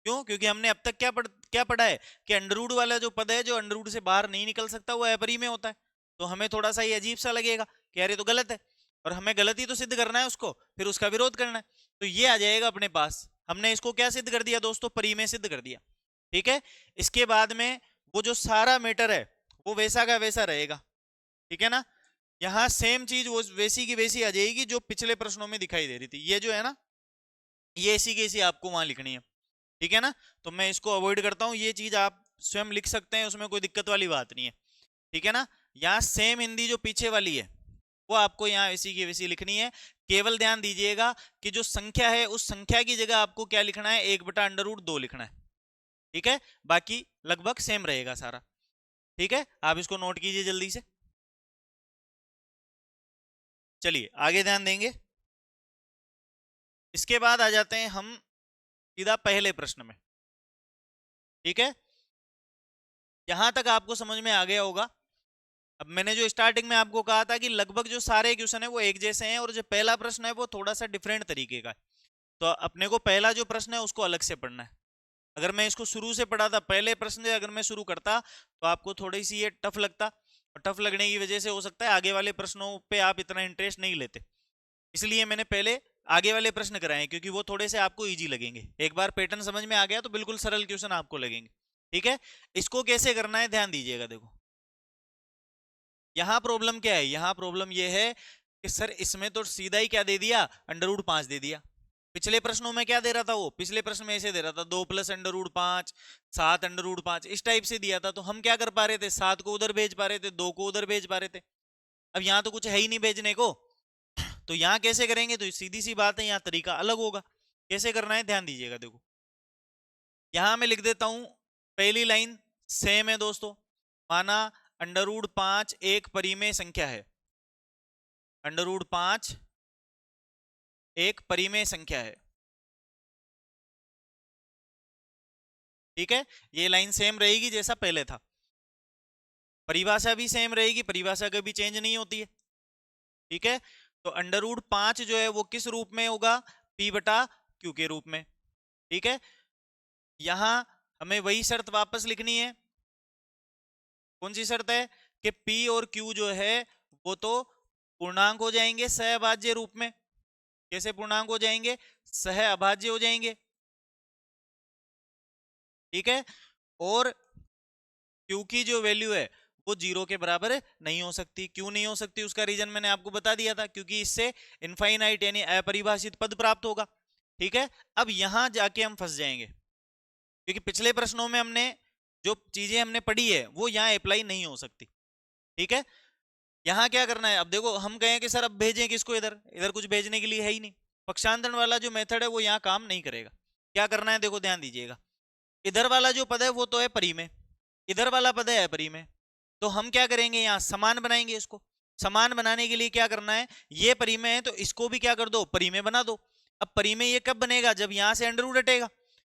क्यों, क्योंकि हमने अब तक क्या पढ़ा है कि अंडर रूट वाला जो पद है, जो अंडर रूट से बाहर नहीं निकल सकता, वो अपरिमेय होता है। तो हमें थोड़ा सा ये अजीब सा लगेगा कि यार ये तो गलत है, और हमें गलती तो सिद्ध करना है उसको, फिर उसका विरोध करना है। तो ये आ जाएगा अपने पास, हमने इसको क्या सिद्ध कर दिया दोस्तों, परिमेय सिद्ध कर दिया। ठीक है, इसके बाद में वो जो सारा मैटर है वो वैसा का वैसा रहेगा। ठीक है ना, यहां सेम चीज वो वैसी की वैसी आ जाएगी जो पिछले प्रश्नों में दिखाई दे रही थी। ये जो है ना, ये ऐसी की ऐसी आपको वहां लिखनी है। ठीक है ना, तो मैं इसको अवॉइड करता हूं, ये चीज आप स्वयं लिख सकते हैं, उसमें कोई दिक्कत वाली बात नहीं है। ठीक है ना, यहाँ सेम हिंदी जो पीछे वाली है वो आपको यहाँ वैसी की वैसी लिखनी है। केवल ध्यान दीजिएगा कि जो संख्या है उस संख्या की जगह आपको क्या लिखना है, 1/√2 लिखना है। ठीक है, बाकी लगभग सेम रहेगा सारा। ठीक है, आप इसको नोट कीजिए जल्दी से। चलिए आगे ध्यान देंगे। इसके बाद आ जाते हैं हम सीधा पहले प्रश्न में। ठीक है, यहां तक आपको समझ में आ गया होगा। अब मैंने जो स्टार्टिंग में आपको कहा था कि लगभग जो सारे क्वेश्चन है वो एक जैसे हैं, और जो पहला प्रश्न है वो थोड़ा सा डिफरेंट तरीके का है। तो अपने को पहला जो प्रश्न है उसको अलग से पढ़ना है। अगर मैं इसको शुरू से पढ़ा था, पहले प्रश्न से अगर मैं शुरू करता तो आपको थोड़ी सी ये टफ लगता, और टफ लगने की वजह से हो सकता है आगे वाले प्रश्नों पे आप इतना इंटरेस्ट नहीं लेते। इसलिए मैंने पहले आगे वाले प्रश्न कराए हैं, क्योंकि वो थोड़े से आपको इजी लगेंगे। एक बार पैटर्न समझ में आ गया तो बिल्कुल सरल क्वेश्चन आपको लगेंगे। ठीक है, इसको कैसे करना है ध्यान दीजिएगा। देखो यहां प्रॉब्लम क्या है, यहां प्रॉब्लम ये है कि सर इसमें तो सीधा ही क्या दे दिया, √5 दे दिया। पिछले प्रश्नों में क्या दे रहा था, वो पिछले प्रश्न में ऐसे दे रहा था 2 + √5 7 √5 इस टाइप से दिया था। तो हम क्या कर पा रहे थे, 7 को उधर भेज पा रहे थे, 2 को उधर भेज पा रहे थे। अब यहाँ तो कुछ है ही नहीं भेजने को, तो यहाँ कैसे करेंगे, तो सीधी सी बात है, यहाँ तरीका अलग होगा। कैसे करना है ध्यान दीजिएगा। देखो यहां मैं लिख देता हूं, पहली लाइन सेम है दोस्तों, माना √5 एक परिमेय संख्या है, √5 एक परिमेय संख्या है। ठीक है, ये लाइन सेम रहेगी जैसा पहले था, परिभाषा भी सेम रहेगी, परिभाषा कभी चेंज नहीं होती है। ठीक है, तो √5 जो है वो किस रूप में होगा, p/q के रूप में। ठीक है, यहां हमें वही शर्त वापस लिखनी है। कौन सी शर्त है कि p और q जो है वो तो पूर्णांक हो जाएंगे सहअभाज्य रूप में। कैसे पूर्णांक हो जाएंगे, सहअभाज्य हो जाएंगे। ठीक है, और q की जो वैल्यू है वो 0 के बराबर नहीं हो सकती। क्यों नहीं हो सकती, उसका रीजन मैंने आपको बता दिया था, क्योंकि इससे इनफाइनाइट यानी अपरिभाषित पद प्राप्त होगा। ठीक है, अब यहां जाके हम फंस जाएंगे, क्योंकि पिछले प्रश्नों में हमने जो चीजें हमने पढ़ी है वो यहाँ अप्लाई नहीं हो सकती। ठीक है, यहाँ क्या करना है, अब देखो हम कहें कि सर अब भेजें किसको, इधर इधर कुछ भेजने के लिए है ही नहीं। पक्षांतरण वाला जो मेथड है वो यहाँ काम नहीं करेगा। क्या करना है, देखो ध्यान दीजिएगा, इधर वाला जो पद है वो तो है परिमेय, इधर वाला पद है अपरिमेय। तो हम क्या करेंगे, यहाँ समान बनाएंगे इसको। समान बनाने के लिए क्या करना है, ये परिमेय है तो इसको भी क्या कर दो, परिमेय बना दो। अब परिमेय ये कब बनेगा, जब यहां से अंडर रूट हटेगा।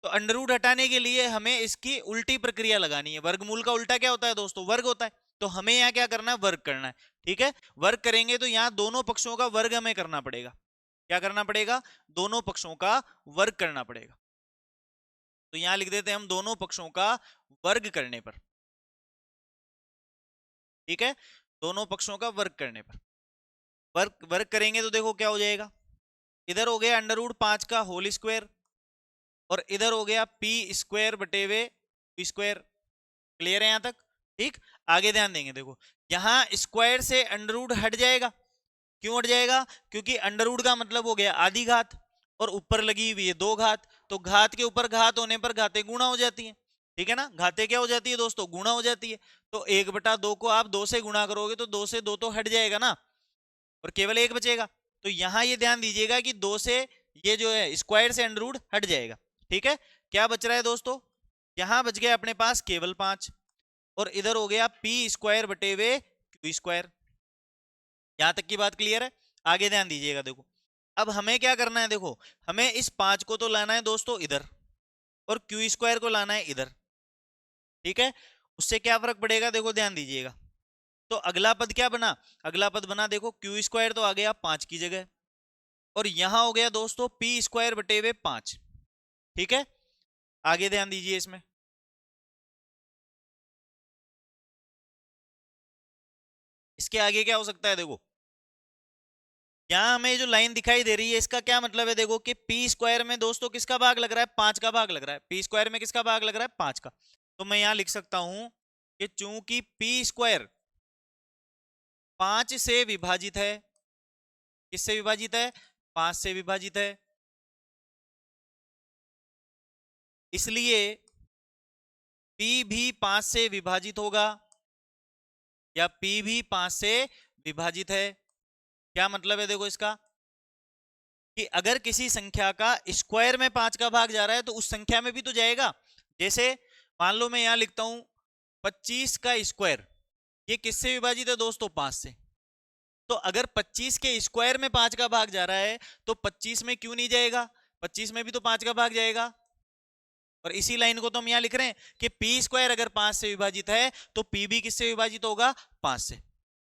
तो अंडर रूट हटाने के लिए हमें इसकी उल्टी प्रक्रिया लगानी है। वर्गमूल का उल्टा क्या होता है दोस्तों, वर्ग होता है। तो हमें यहाँ क्या करना है, वर्ग करना है। ठीक है, वर्ग करेंगे तो यहाँ दोनों पक्षों का वर्ग हमें करना पड़ेगा। क्या करना पड़ेगा, दोनों पक्षों का वर्ग करना पड़ेगा। तो यहां लिख देते हैं हम दोनों पक्षों का वर्ग करने पर। ठीक है, दोनों पक्षों का वर्ग करने पर, वर्ग वर्ग करेंगे तो देखो क्या हो जाएगा, इधर हो गया अंडर रूट 5 का होल स्क्वायर, और इधर हो गया पी स्क्वायर बटे हुए पी स्क्वायर। क्लियर है यहां तक? ठीक, आगे ध्यान देंगे। देखो यहां स्क्वायर से अंडर रूट हट जाएगा। क्यों हट जाएगा? क्योंकि अंडर रूट का मतलब हो गया आधी घात, और ऊपर लगी हुई है 2 घात, तो घात के ऊपर घात होने पर घातें गुणा हो जाती हैं। ठीक है ना, घातें क्या हो जाती है दोस्तों? गुणा हो जाती है। तो 1/2 को आप 2 से गुणा करोगे तो 2 से 2 तो हट जाएगा ना, और केवल 1 बचेगा। तो यहां ये ध्यान दीजिएगा कि 2 से ये जो है स्क्वायर से अंडर रूट हट जाएगा। ठीक है, क्या बच रहा है दोस्तों? यहां बच गया अपने पास केवल 5, और इधर हो गया पी स्क्वायर बटे हुए क्यू स्क्वायर। यहां तक की बात क्लियर है? आगे ध्यान दीजिएगा। देखो अब हमें क्या करना है, देखो हमें इस 5 को तो लाना है दोस्तों इधर, और क्यू स्क्वायर को लाना है इधर। ठीक है, उससे क्या फर्क पड़ेगा? देखो ध्यान दीजिएगा। तो अगला पद क्या बना? अगला पद बना, देखो क्यू स्क्वायर तो आ गया 5 की जगह, और यहां हो गया दोस्तों पी स्क्वायर बटे हुए 5। ठीक है, आगे ध्यान दीजिए इसमें। इसके आगे क्या हो सकता है? देखो यहां हमें जो लाइन दिखाई दे रही है इसका क्या मतलब है? देखो कि पी स्क्वायर में दोस्तों किसका भाग लग रहा है? 5 का भाग लग रहा है। पी स्क्वायर में किसका भाग लग रहा है? 5 का। तो मैं यहां लिख सकता हूं कि चूंकि पी स्क्वायर 5 से विभाजित है, किससे विभाजित है? 5 से विभाजित है, इसलिए P भी 5 से विभाजित होगा, या P भी 5 से विभाजित है। क्या मतलब है देखो इसका? कि अगर किसी संख्या का स्क्वायर में 5 का भाग जा रहा है तो उस संख्या में भी तो जाएगा। जैसे मान लो मैं यहां लिखता हूं 25 का स्क्वायर, ये किससे विभाजित है दोस्तों? 5 से। तो अगर 25 के स्क्वायर में 5 का भाग जा रहा है तो 25 में क्यों नहीं जाएगा? 25 में भी तो 5 का भाग जाएगा। और इसी लाइन को तो हम यहां लिख रहे हैं कि पी स्क्वायर अगर 5 से विभाजित है तो पी भी किससे विभाजित होगा? 5 से।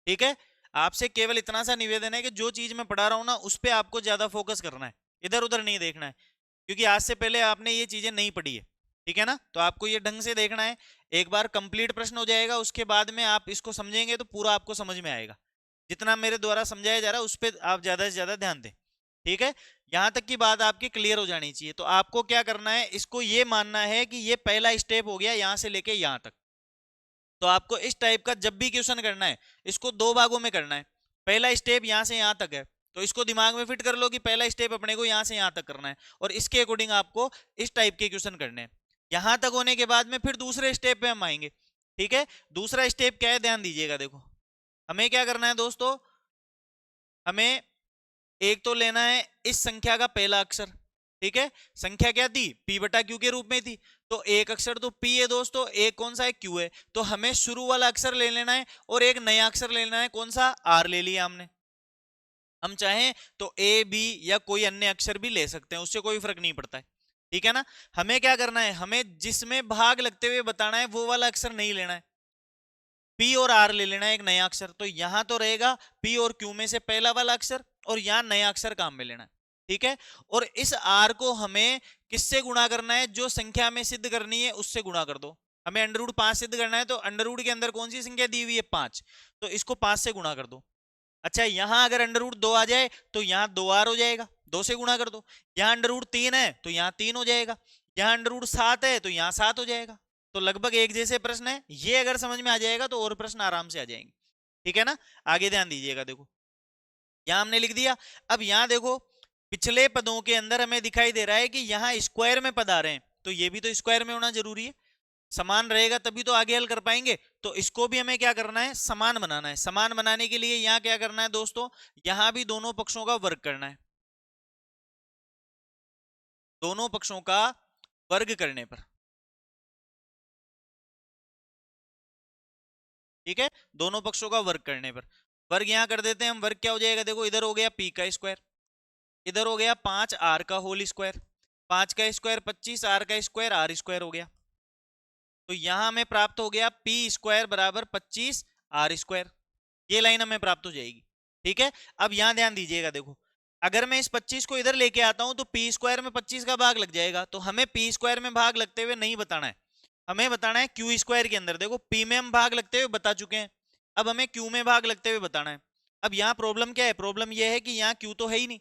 ठीक है, आपसे केवल इतना सा निवेदन है कि जो चीज मैं पढ़ा रहा हूं ना उस पर आपको ज्यादा फोकस करना है, इधर उधर नहीं देखना है, क्योंकि आज से पहले आपने ये चीजें नहीं पढ़ी है। ठीक है ना, तो आपको ये ढंग से देखना है। एक बार कंप्लीट प्रश्न हो जाएगा उसके बाद में आप इसको समझेंगे तो पूरा आपको समझ में आएगा। जितना मेरे द्वारा समझाया जा रहा है उस पर आप ज्यादा से ज्यादा ध्यान दें। ठीक है, यहां तक की बात आपकी क्लियर हो जानी चाहिए। तो आपको क्या करना है, इसको ये मानना है कि ये पहला स्टेप हो गया यहां से लेके यहां तक। तो आपको इस टाइप का जब भी क्वेश्चन करना है इसको 2 भागों में करना है। पहला स्टेप यहां से यहां तक है, तो इसको दिमाग में फिट कर लो कि पहला स्टेप अपने को यहां से यहां तक करना है, और इसके अकॉर्डिंग आपको इस टाइप के क्वेश्चन करने हैं। यहां तक होने के बाद में फिर दूसरे स्टेप पे हम आएंगे। ठीक है, दूसरा स्टेप क्या है ध्यान दीजिएगा। देखो हमें क्या करना है दोस्तों, हमें एक तो लेना है इस संख्या का पहला अक्षर। ठीक है, संख्या क्या थी? p बटा q के रूप में थी, तो एक अक्षर तो p है दोस्तों, एक कौन सा है? q है। तो हमें शुरू वाला अक्षर ले लेना है और एक नया अक्षर लेना है, कौन सा? r ले लिया हमने। हम चाहें तो a b या कोई अन्य अक्षर भी ले सकते हैं, उससे कोई फर्क नहीं पड़ता है। ठीक है ना, हमें क्या करना है, हमें जिसमें भाग लगते हुए बताना है वो वाला अक्षर नहीं लेना है। P और R ले लेना है एक नया अक्षर, तो यहां तो रहेगा P और Q में से पहला वाला अक्षर, और यहां नया अक्षर काम में लेना है। ठीक है, और इस R को हमें किससे गुणा करना है? जो संख्या में सिद्ध करनी है उससे गुणा कर दो। हमें अंडर रूट 5 सिद्ध करना है, तो अंडर रूट के अंदर कौन सी संख्या दी हुई है? 5, तो इसको 5 से गुणा कर दो। अच्छा, यहां अगर अंडर रूट 2 आ जाए तो यहां 2R हो जाएगा, 2 से गुणा कर दो। यहां अंडर रूट 3 है तो यहां 3 हो जाएगा, यहां अंडर रूट 7 है तो यहां 7 हो जाएगा। तो लगभग एक जैसे प्रश्न है, ये अगर समझ में आ जाएगा तो और प्रश्न आराम से आ जाएंगे। ठीक है ना, आगे ध्यान दीजिएगा। देखो यहां हमने लिख दिया। अब यहां देखो पिछले पदों के अंदर हमें दिखाई दे रहा है कि यहां स्क्वायर में पद आ रहे हैं, तो ये भी तो स्क्वायर में होना जरूरी है। समान रहेगा तभी तो आगे हल कर पाएंगे। तो इसको भी हमें क्या करना है? समान बनाना है। समान बनाने के लिए यहां क्या करना है दोस्तों, यहां भी दोनों पक्षों का वर्ग करना है। दोनों पक्षों का वर्ग करने पर, ठीक है, दोनों पक्षों का वर्ग करने पर वर्ग यहां कर देते हैं हम। वर्ग क्या हो जाएगा? देखो इधर हो गया p का स्क्वायर, इधर हो गया 5r का होल स्क्वायर, 5 का स्क्वायर 25, r का स्क्वायर r स्क्वायर हो गया। तो यहां हमें प्राप्त हो गया p स्क्वायर बराबर 25 r स्क्वायर। ये लाइन हमें प्राप्त हो जाएगी। ठीक है, अब यहां ध्यान दीजिएगा। देखो अगर मैं इस 25 को इधर लेके आता हूं तो p स्क्वायर में 25 का भाग लग जाएगा, तो हमें p स्क्वायर में भाग लगते हुए नहीं बताना है, हमें बताना है q स्क्वायर के अंदर। देखो p में हम भाग लगते हुए बता चुके हैं, अब हमें q में भाग लगते हुए बताना है। अब यहाँ प्रॉब्लम क्या है? प्रॉब्लम यह है कि यहाँ q तो है ही नहीं,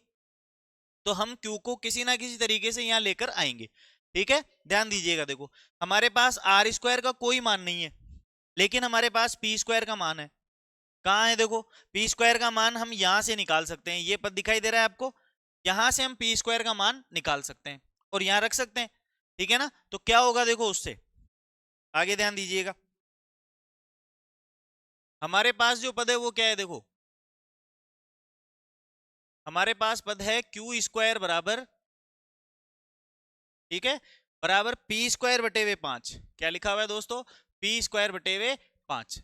तो हम Q को किसी ना किसी तरीके से यहाँ लेकर आएंगे। ठीक है, ध्यान दीजिएगा। देखो हमारे पास आर स्क्वायर का कोई मान नहीं है, लेकिन हमारे पास पी स्क्वायर का मान है। कहाँ है? देखो पी स्क्वायर का मान हम यहां से निकाल सकते हैं। ये पद दिखाई दे रहा है आपको, यहां से हम पी स्क्वायर का मान निकाल सकते हैं और यहां रख सकते हैं। ठीक है ना? तो क्या होगा देखो उससे, आगे ध्यान दीजिएगा। हमारे पास जो पद है वो क्या है? देखो हमारे पास पद है क्यू स्क्वायर बराबर, ठीक है, बराबर पी स्क्वायर बटे हुए 5। क्या लिखा हुआ है दोस्तों? पी स्क्वायर बटे हुए 5।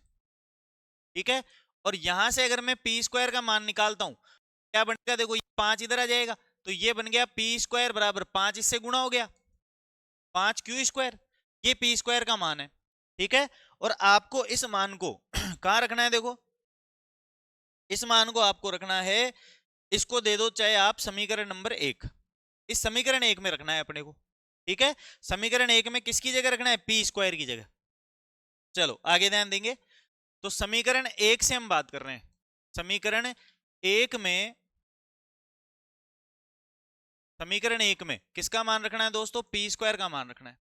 ठीक है, और यहां से अगर मैं पी स्क्वायर का मान निकालता हूं क्या बनेगा? देखो ये 5 इधर आ जाएगा, तो ये बन गया पी स्क्वायर बराबर 5, इससे गुणा हो गया 5 क्यू स्क्वायर। ये पी स्क्वायर का मान है। ठीक है, और आपको इस मान को कहां रखना है? देखो इस मान को आपको रखना है, इसको दे दो चाहे आप समीकरण नंबर 1, इस समीकरण 1 में रखना है अपने को। ठीक है, समीकरण 1 में किसकी जगह रखना है? पी स्क्वायर की जगह। चलो आगे ध्यान देंगे। तो समीकरण 1 से हम बात कर रहे हैं, समीकरण 1 में, समीकरण 1 में किसका मान रखना है दोस्तों? पी स्क्वायर का मान रखना है।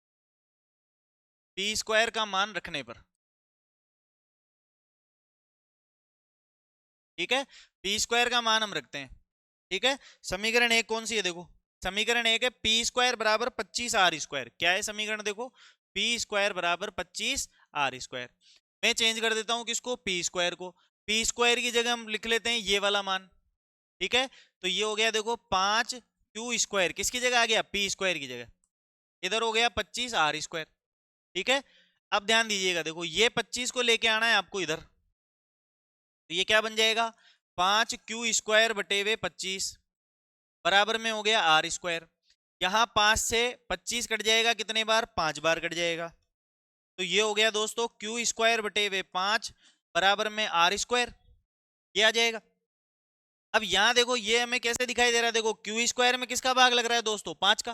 पी स्क्वायर का मान रखने पर, ठीक है, पी स्क्वायर का मान हम रखते हैं। ठीक है, समीकरण 1 कौन सी है? देखो समीकरण 1 है पी स्क्वायर बराबर 25 आर स्क्वायर। क्या है समीकरण? देखो पी स्क्वायर बराबर 25 आर स्क्वायर। मैं चेंज कर देता हूं किसको? पी स्क्वायर को। पी स्क्वायर की जगह हम लिख लेते हैं ये वाला मान। ठीक है, तो ये हो गया देखो 5 क्यू स्क्वायर, किसकी जगह आ गया? पी स्क्वायर की जगह। इधर हो गया 25 आर स्क्वायर। ठीक है, अब ध्यान दीजिएगा, देखो ये 25 को लेके आना है आपको इधर, तो ये क्या बन जाएगा? 5 क्यू स्क्वायर बटे हुए 25 बराबर में हो गया आर स्क्वायर। यहां 5 से 25 कट जाएगा, कितने बार? 5 बार कट जाएगा। तो ये हो गया दोस्तों क्यू स्क्वायर बटे हुए 5 बराबर में आर स्क्वायर, ये आ जाएगा। अब यहां देखो ये हमें कैसे दिखाई दे रहा है? देखो क्यू स्क्वायर में किसका भाग लग रहा है दोस्तों? 5 का।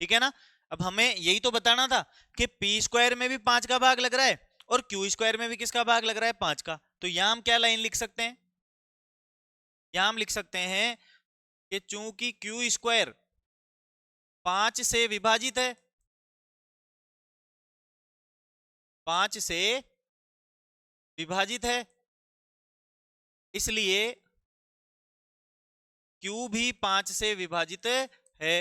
ठीक है ना? अब हमें यही तो बताना था कि पी स्क्वायर में भी 5 का भाग लग रहा है और क्यू स्क्वायर में भी किसका भाग लग रहा है? 5 का। तो यहां हम क्या लाइन लिख सकते हैं? यहां हम लिख सकते हैं कि चूंकि क्यू स्क्वायर 5 से विभाजित है, 5 से विभाजित है, इसलिए क्यू भी 5 से विभाजित है।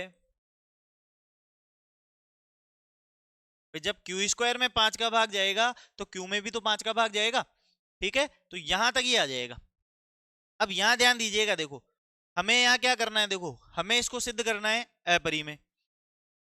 जब क्यू स्क्वायर में 5 का भाग जाएगा तो क्यू में भी तो 5 का भाग जाएगा। ठीक है, तो यहां तक ही आ जाएगा। अब यहां ध्यान दीजिएगा, देखो हमें यहां क्या करना है? देखो हमें इसको सिद्ध करना है अपरिमेय,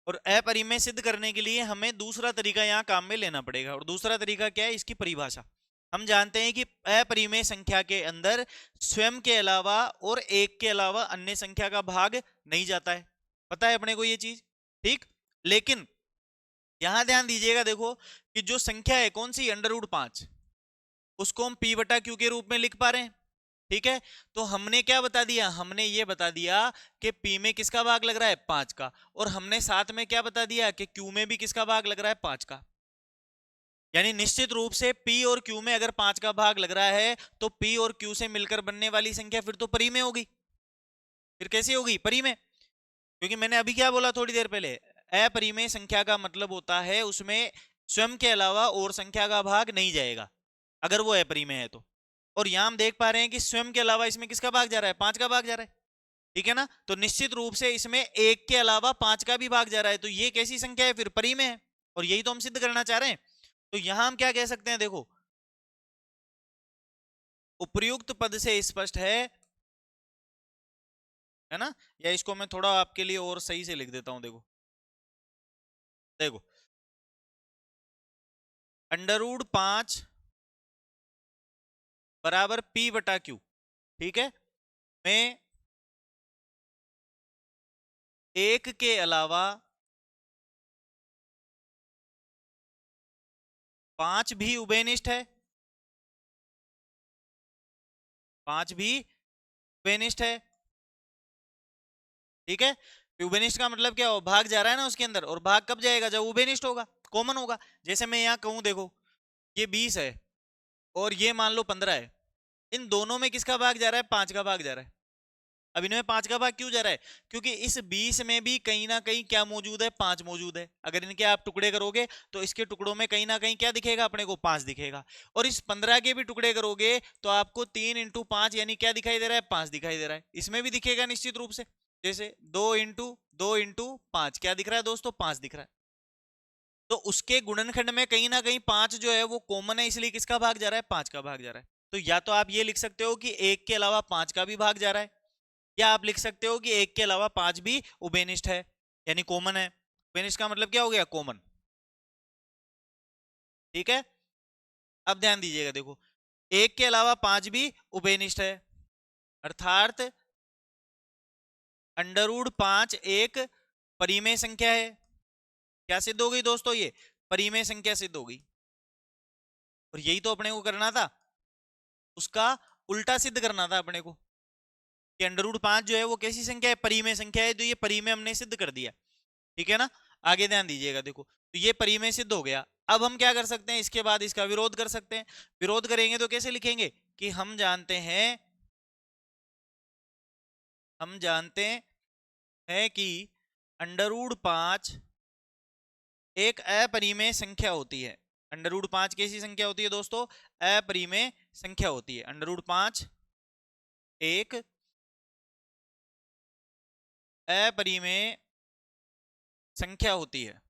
और अपरिमेय सिद्ध करने के लिए हमें दूसरा तरीका यहाँ काम में लेना पड़ेगा। और दूसरा तरीका क्या है? इसकी परिभाषा। हम जानते हैं कि अपरिमेय संख्या के अंदर स्वयं के अलावा और एक के अलावा अन्य संख्या का भाग नहीं जाता है, पता है अपने को ये चीज। ठीक, लेकिन यहां ध्यान दीजिएगा, देखो कि जो संख्या है कौन सी? √5, उसको हम p बटा q के रूप में लिख पा रहे हैं। ठीक है, तो हमने क्या बता दिया? हमने ये बता दिया कि p में किसका भाग लग रहा है? 5 का। और हमने साथ में क्या बता दिया? कि q में भी किसका भाग लग रहा है? 5 का। यानी निश्चित रूप से p और q में अगर 5 का भाग लग रहा है तो p और q से मिलकर बनने वाली संख्या फिर तो परिमेय होगी। फिर कैसी होगी? परिमेय। क्योंकि मैंने अभी क्या बोला थोड़ी देर पहले? अपरिमेय संख्या का मतलब होता है उसमें स्वयं के अलावा और संख्या का भाग नहीं जाएगा, अगर वो अपरिमेय है तो। और यहां हम देख पा रहे हैं कि स्वयं के अलावा इसमें किसका भाग जा रहा है? 5 का भाग जा रहा है। ठीक है ना? तो निश्चित रूप से इसमें एक के अलावा 5 का भी भाग जा रहा है, तो ये कैसी संख्या है? फिर परिमेय है। और यही तो हम सिद्ध करना चाह रहे हैं। तो यहां हम क्या कह सकते हैं? देखो उपर्युक्त पद से स्पष्ट है ना? या इसको मैं थोड़ा आपके लिए और सही से लिख देता हूं। देखो देखो √5 बराबर p बटा q। ठीक है, में एक के अलावा 5 भी उभयनिष्ठ है, 5 भी उभयनिष्ठ है। ठीक है, उभयनिष्ठ का मतलब क्या हो? भाग जा रहा है ना उसके अंदर, और भाग कब जाएगा? जब उभयनिष्ठ होगा, कॉमन होगा। जैसे मैं यहाँ कहूं, देखो ये 20 है और ये मान लो 15 है, इन दोनों में किसका भाग जा रहा है? 5 का भाग जा रहा है। अब इनमें 5 का भाग क्यों जा रहा है? क्योंकि इस 20 में भी कहीं ना कहीं क्या मौजूद है? 5 मौजूद है। अगर इनके आप टुकड़े करोगे तो इसके टुकड़ों में कहीं ना कहीं क्या दिखेगा अपने को? 5 दिखेगा। और इस 15 के भी टुकड़े करोगे तो आपको 3 इंटू 5 यानी क्या दिखाई दे रहा है? 5 दिखाई दे रहा है। इसमें भी दिखेगा निश्चित रूप से, जैसे 2 इंटू 5 क्या दिख रहा है दोस्तों? 5 दिख रहा है। तो उसके गुणनखंड में कहीं ना कहीं 5 जो है वो कॉमन है, इसलिए किसका भाग जा रहा है? 5 का भाग जा रहा है। तो या तो आप ये लिख सकते हो कि 1 के अलावा 5 का भी भाग जा रहा है, या आप लिख सकते हो कि 1 के अलावा 5 भी उभयनिष्ठ है, यानी कॉमन है। उभयनिष्ठ का मतलब क्या हो गया? कॉमन। ठीक है, अब ध्यान दीजिएगा, देखो 1 के अलावा 5 भी उभयनिष्ठ है, अर्थात अंडर रूट 5 एक परिमेय संख्या है। क्या सिद्ध हो गई दोस्तों? ये परिमेय संख्या सिद्ध हो गई। और यही तो अपने को करना था, उसका उल्टा सिद्ध करना था अपने को कि अंडर रूट 5 जो है वो कैसी संख्या है? परिमेय संख्या है। तो ये परिमेय हमने सिद्ध कर दिया। ठीक है ना? आगे ध्यान दीजिएगा, देखो तो ये परिमेय सिद्ध हो गया। अब हम क्या कर सकते हैं? इसके बाद इसका विरोध कर सकते हैं। विरोध करेंगे तो कैसे लिखेंगे कि हम जानते हैं कि अंडर रूट 5 एक अपरिमेय संख्या होती है। अंडर रूट 5 कैसी संख्या होती है दोस्तों? अपरिमेय संख्या होती है। अंडर रूट 5 एक अपरिमेय संख्या होती है।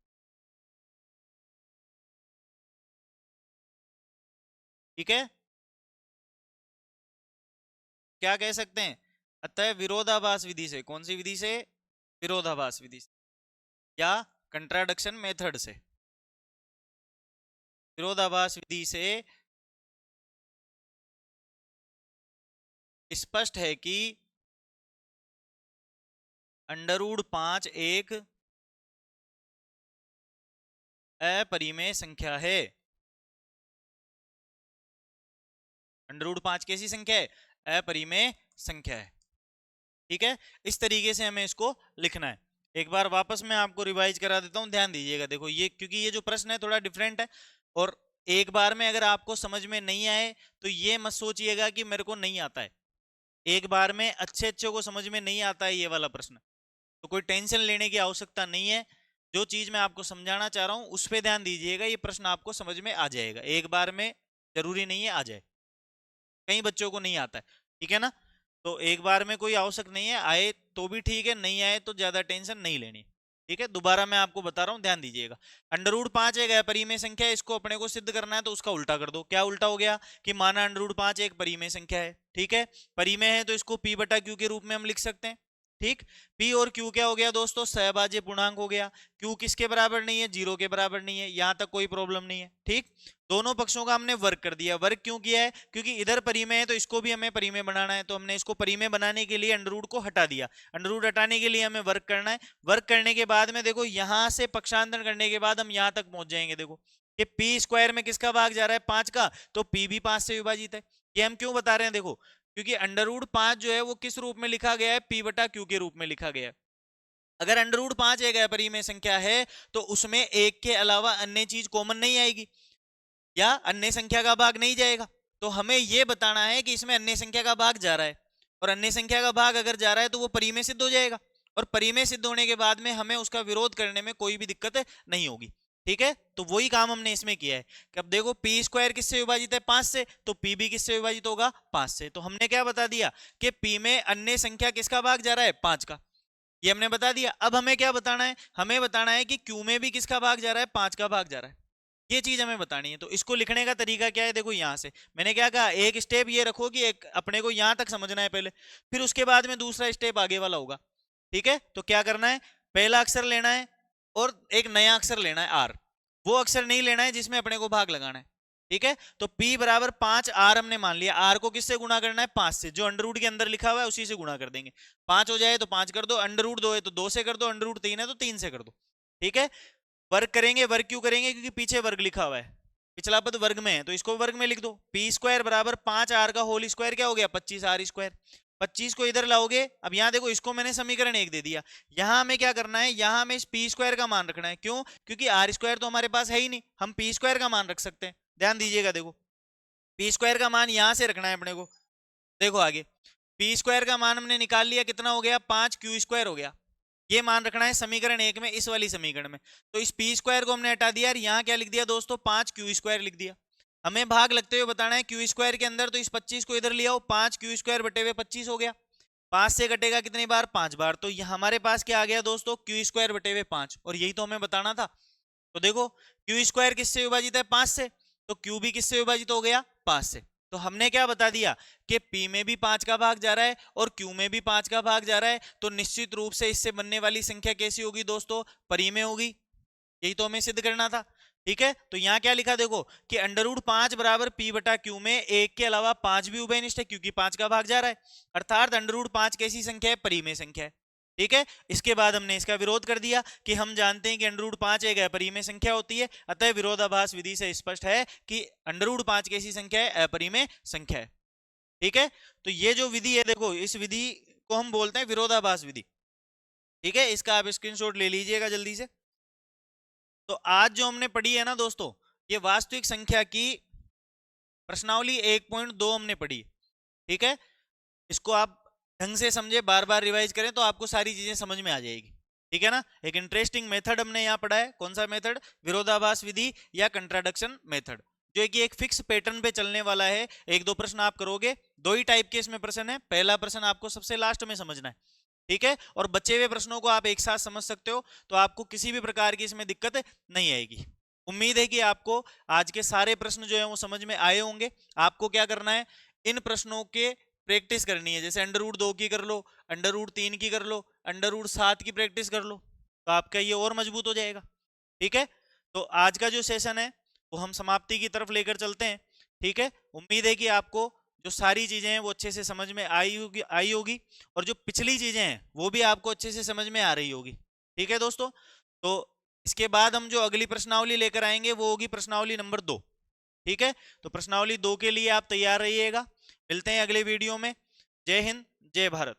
ठीक है, क्या कह सकते हैं? अतः विरोधाभास विधि से, कौन सी विधि से? विरोधाभास विधि से, या कंट्राडिक्शन मेथड से। विरोधाभास विधि से स्पष्ट है कि अंडर रूट 5 एक अपरिमेय संख्या है। अंडर रूट 5 कैसी संख्या है? अपरिमेय संख्या है। ठीक है, इस तरीके से हमें इसको लिखना है। एक बार वापस मैं आपको रिवाइज करा देता हूं, ध्यान दीजिएगा। देखो ये, क्योंकि ये जो प्रश्न है थोड़ा डिफरेंट है, और एक बार में अगर आपको समझ में नहीं आए तो ये मत सोचिएगा कि मेरे को नहीं आता है। एक बार में अच्छे अच्छे को समझ में नहीं आता है ये वाला प्रश्न, तो कोई टेंशन लेने की आवश्यकता नहीं है। जो चीज मैं आपको समझाना चाह रहा हूं उस पर ध्यान दीजिएगा, ये प्रश्न आपको समझ में आ जाएगा। एक बार में जरूरी नहीं है आ जाए, कई बच्चों को नहीं आता है। ठीक है ना? तो एक बार में कोई आवश्यक नहीं है, आए तो भी ठीक है, नहीं आए तो ज्यादा टेंशन नहीं लेनी। ठीक है, दोबारा मैं आपको बता रहा हूं, ध्यान दीजिएगा। अंडर रूट 5 एक अपरिमेय संख्या है, इसको अपने को सिद्ध करना है, तो उसका उल्टा कर दो। क्या उल्टा हो गया? कि माना अंडर रूट 5 एक परिमेय संख्या है। ठीक है, परिमेय है तो इसको p बटा q के रूप में हम लिख सकते हैं। ठीक, p और q क्या हो गया दोस्तों? सहभाज्य पूर्णांक हो गया। q किसके बराबर नहीं है? 0 के बराबर नहीं है। यहां तक कोई प्रॉब्लम नहीं है। ठीक, दोनों पक्षों का हमने वर्ग कर दिया। वर्ग क्यों किया है? क्योंकि इधर परिमेय है तो इसको भी हमें परिमेय बनाना है, तो हमने इसको परिमेय बनाने के लिए अंडर रूट को हटा दिया। अंडर रूट हटाने के लिए हमें वर्ग करना है। वर्ग करने के बाद में देखो यहां से पक्षांतर करने के बाद हम यहां तक पहुंच जाएंगे। देखो कि पी स्क्वायर में किसका भाग जा रहा है? 5 का, तो पी भी 5 से विभाजित है। ये हम क्यों बता रहे हैं? देखो क्योंकि अंडर रूट 5 जो है वो किस रूप में लिखा गया है? पी बटा क्यू के रूप में लिखा गया है। अगर अंडर रूट 5 एक अपरिमेय संख्या है तो उसमें एक के अलावा अन्य चीज कॉमन नहीं आएगी, या अन्य संख्या का भाग नहीं जाएगा। तो हमें यह बताना है कि इसमें अन्य संख्या का भाग जा रहा है, और अन्य संख्या का भाग अगर जा रहा है तो वो परिमेय सिद्ध हो जाएगा, और परिमेय सिद्ध होने के बाद में हमें उसका विरोध करने में कोई भी दिक्कत नहीं होगी। ठीक है, तो वही काम हमने इसमें किया है कि अब देखो पी स्क्वायर किससे विभाजित है? 5 से, तो पी भी किससे विभाजित होगा? 5 से। तो हमने क्या बता दिया कि पी में अन्य संख्या किसका भाग जा रहा है? 5 का, ये हमने बता दिया। अब हमें क्या बताना है? हमें बताना है कि क्यू में भी किसका भाग जा रहा है? 5 का भाग जा रहा है। ये चीज हमें बतानी है। तो इसको लिखने का तरीका क्या है? देखो यहां से मैंने क्या कहा, एक स्टेप ये रखो कि एक अपने को यहां तक समझना है पहले, फिर उसके बाद में दूसरा स्टेप आगे वाला होगा। ठीक है, तो क्या करना है? पहला अक्षर लेना है और एक नया अक्षर लेना है आर। वो अक्षर नहीं लेना है जिसमें अपने को भाग लगाना है। ठीक है, तो p बराबर 5 आर हमने मान लिया। आर को किससे गुणा करना है? 5 से, जो अंडर रूट के अंदर लिखा हुआ है उसी से गुणा कर देंगे। 5 हो जाए तो 5 कर दो, अंडर रूट 2 है तो 2 से कर दो, अंडर रूट 3 है तो 3 से कर दो। ठीक है, वर्ग करेंगे। वर्ग क्यों करेंगे? क्योंकि पीछे वर्ग लिखा हुआ है, पिछला पद वर्ग में है तो इसको वर्ग में लिख दो। पी स्क्वायर बराबर 5 आर का होल स्क्वायर क्या हो गया? 25 आर स्क्वायर। 25 को इधर लाओगे, अब यहाँ देखो इसको मैंने समीकरण 1 दे दिया। यहाँ हमें क्या करना है? यहाँ हमें इस पी स्क्वायर का मान रखना है। क्यों? क्योंकि आर स्क्वायर तो हमारे पास है ही नहीं, हम पी स्क्वायर का मान रख सकते हैं। ध्यान दीजिएगा, देखो पी स्क्वायर का मान यहां से रखना है अपने को। देखो आगे पी स्क्वायर का मान हमने निकाल लिया, कितना हो गया 5 क्यू स्क्वायर हो गया। ये मान रखना है समीकरण 1 में, इस वाली समीकरण में। तो इस पी स्क्वायर को हमने हटा दिया और यहाँ क्या लिख दिया दोस्तों 5 क्यू स्क्वायर लिख दिया। हमें भाग लगते हुए बताना है क्यू स्क्वायर के अंदर, तो इस 25 को इधर ले आओ, 5 क्यू स्क्वायर बटे हुए 25 हो गया। 5 से कटेगा कितनी बार 5 बार, तो ये हमारे पास क्या आ गया दोस्तों क्यू स्क्वायर बटे हुए 5, और यही तो हमें बताना था। तो देखो क्यू स्क्वायर किससे विभाजित है 5 से, तो क्यू भी किससे विभाजित हो गया 5 से। तो हमने क्या बता दिया कि P में भी 5 का भाग जा रहा है और Q में भी 5 का भाग जा रहा है, तो निश्चित रूप से इससे बनने वाली संख्या कैसी होगी दोस्तों परिमेय होगी। यही तो हमें सिद्ध करना था। ठीक है, तो यहाँ क्या लिखा देखो कि √5 बराबर P बटा Q में 1 के अलावा 5 भी उभयनिष्ठ है, क्योंकि 5 का भाग जा रहा है, अर्थात √5 कैसी संख्या है परिमेय संख्या है। ठीक है, इसके बाद हमने इसका विरोध कर दिया कि हम जानते हैं कि √5 एक अपरिमेय संख्या होती है, अतः विरोधाभास विधि से स्पष्ट है कि √5 कैसी संख्या है अपरिमेय संख्या है। ठीक है, तो ये जो विधि है देखो, इस विधि को हम बोलते हैं विरोधाभास विधि। ठीक है, इसका आप स्क्रीनशॉट ले लीजिएगा जल्दी से। तो आज जो हमने पढ़ी है ना दोस्तों, ये वास्तविक संख्या की प्रश्नावली 1.2 हमने पढ़ी। ठीक है, इसको आप ढंग से समझे, बार बार रिवाइज करें तो आपको सारी चीजें समझ में आ जाएगी। ठीक है ना, एक इंटरेस्टिंग मेथड हमने यहाँ पढ़ा है। कौन सा मेथड, विरोधाभास विधि या कंट्राडिक्शन मेथड, जो है कि एक फिक्स पैटर्न पे चलने वाला है। एक दो प्रश्न आप करोगे, दो ही टाइप के इसमें प्रश्न है। पहला प्रश्न आपको सबसे लास्ट में समझना है, ठीक है, और बचे हुए प्रश्नों को आप एक साथ समझ सकते हो, तो आपको किसी भी प्रकार की इसमें दिक्कत नहीं आएगी। उम्मीद है कि आपको आज के सारे प्रश्न जो है वो समझ में आए होंगे। आपको क्या करना है, इन प्रश्नों के प्रैक्टिस करनी है। जैसे √2 की कर लो, √3 की कर लो, √7 की प्रैक्टिस कर लो, तो आपका ये और मजबूत हो जाएगा। ठीक है, तो आज का जो सेशन है वो हम समाप्ति की तरफ लेकर चलते हैं। ठीक है, उम्मीद है कि आपको जो सारी चीजें हैं वो अच्छे से समझ में आई होगी, और जो पिछली चीजें हैं वो भी आपको अच्छे से समझ में आ रही होगी। ठीक है दोस्तों, तो इसके बाद हम जो अगली प्रश्नावली लेकर आएंगे वो होगी प्रश्नावली नंबर 2। ठीक है, तो प्रश्नावली 2 के लिए आप तैयार रहिएगा। मिलते हैं अगले वीडियो में। जय हिंद, जय भारत।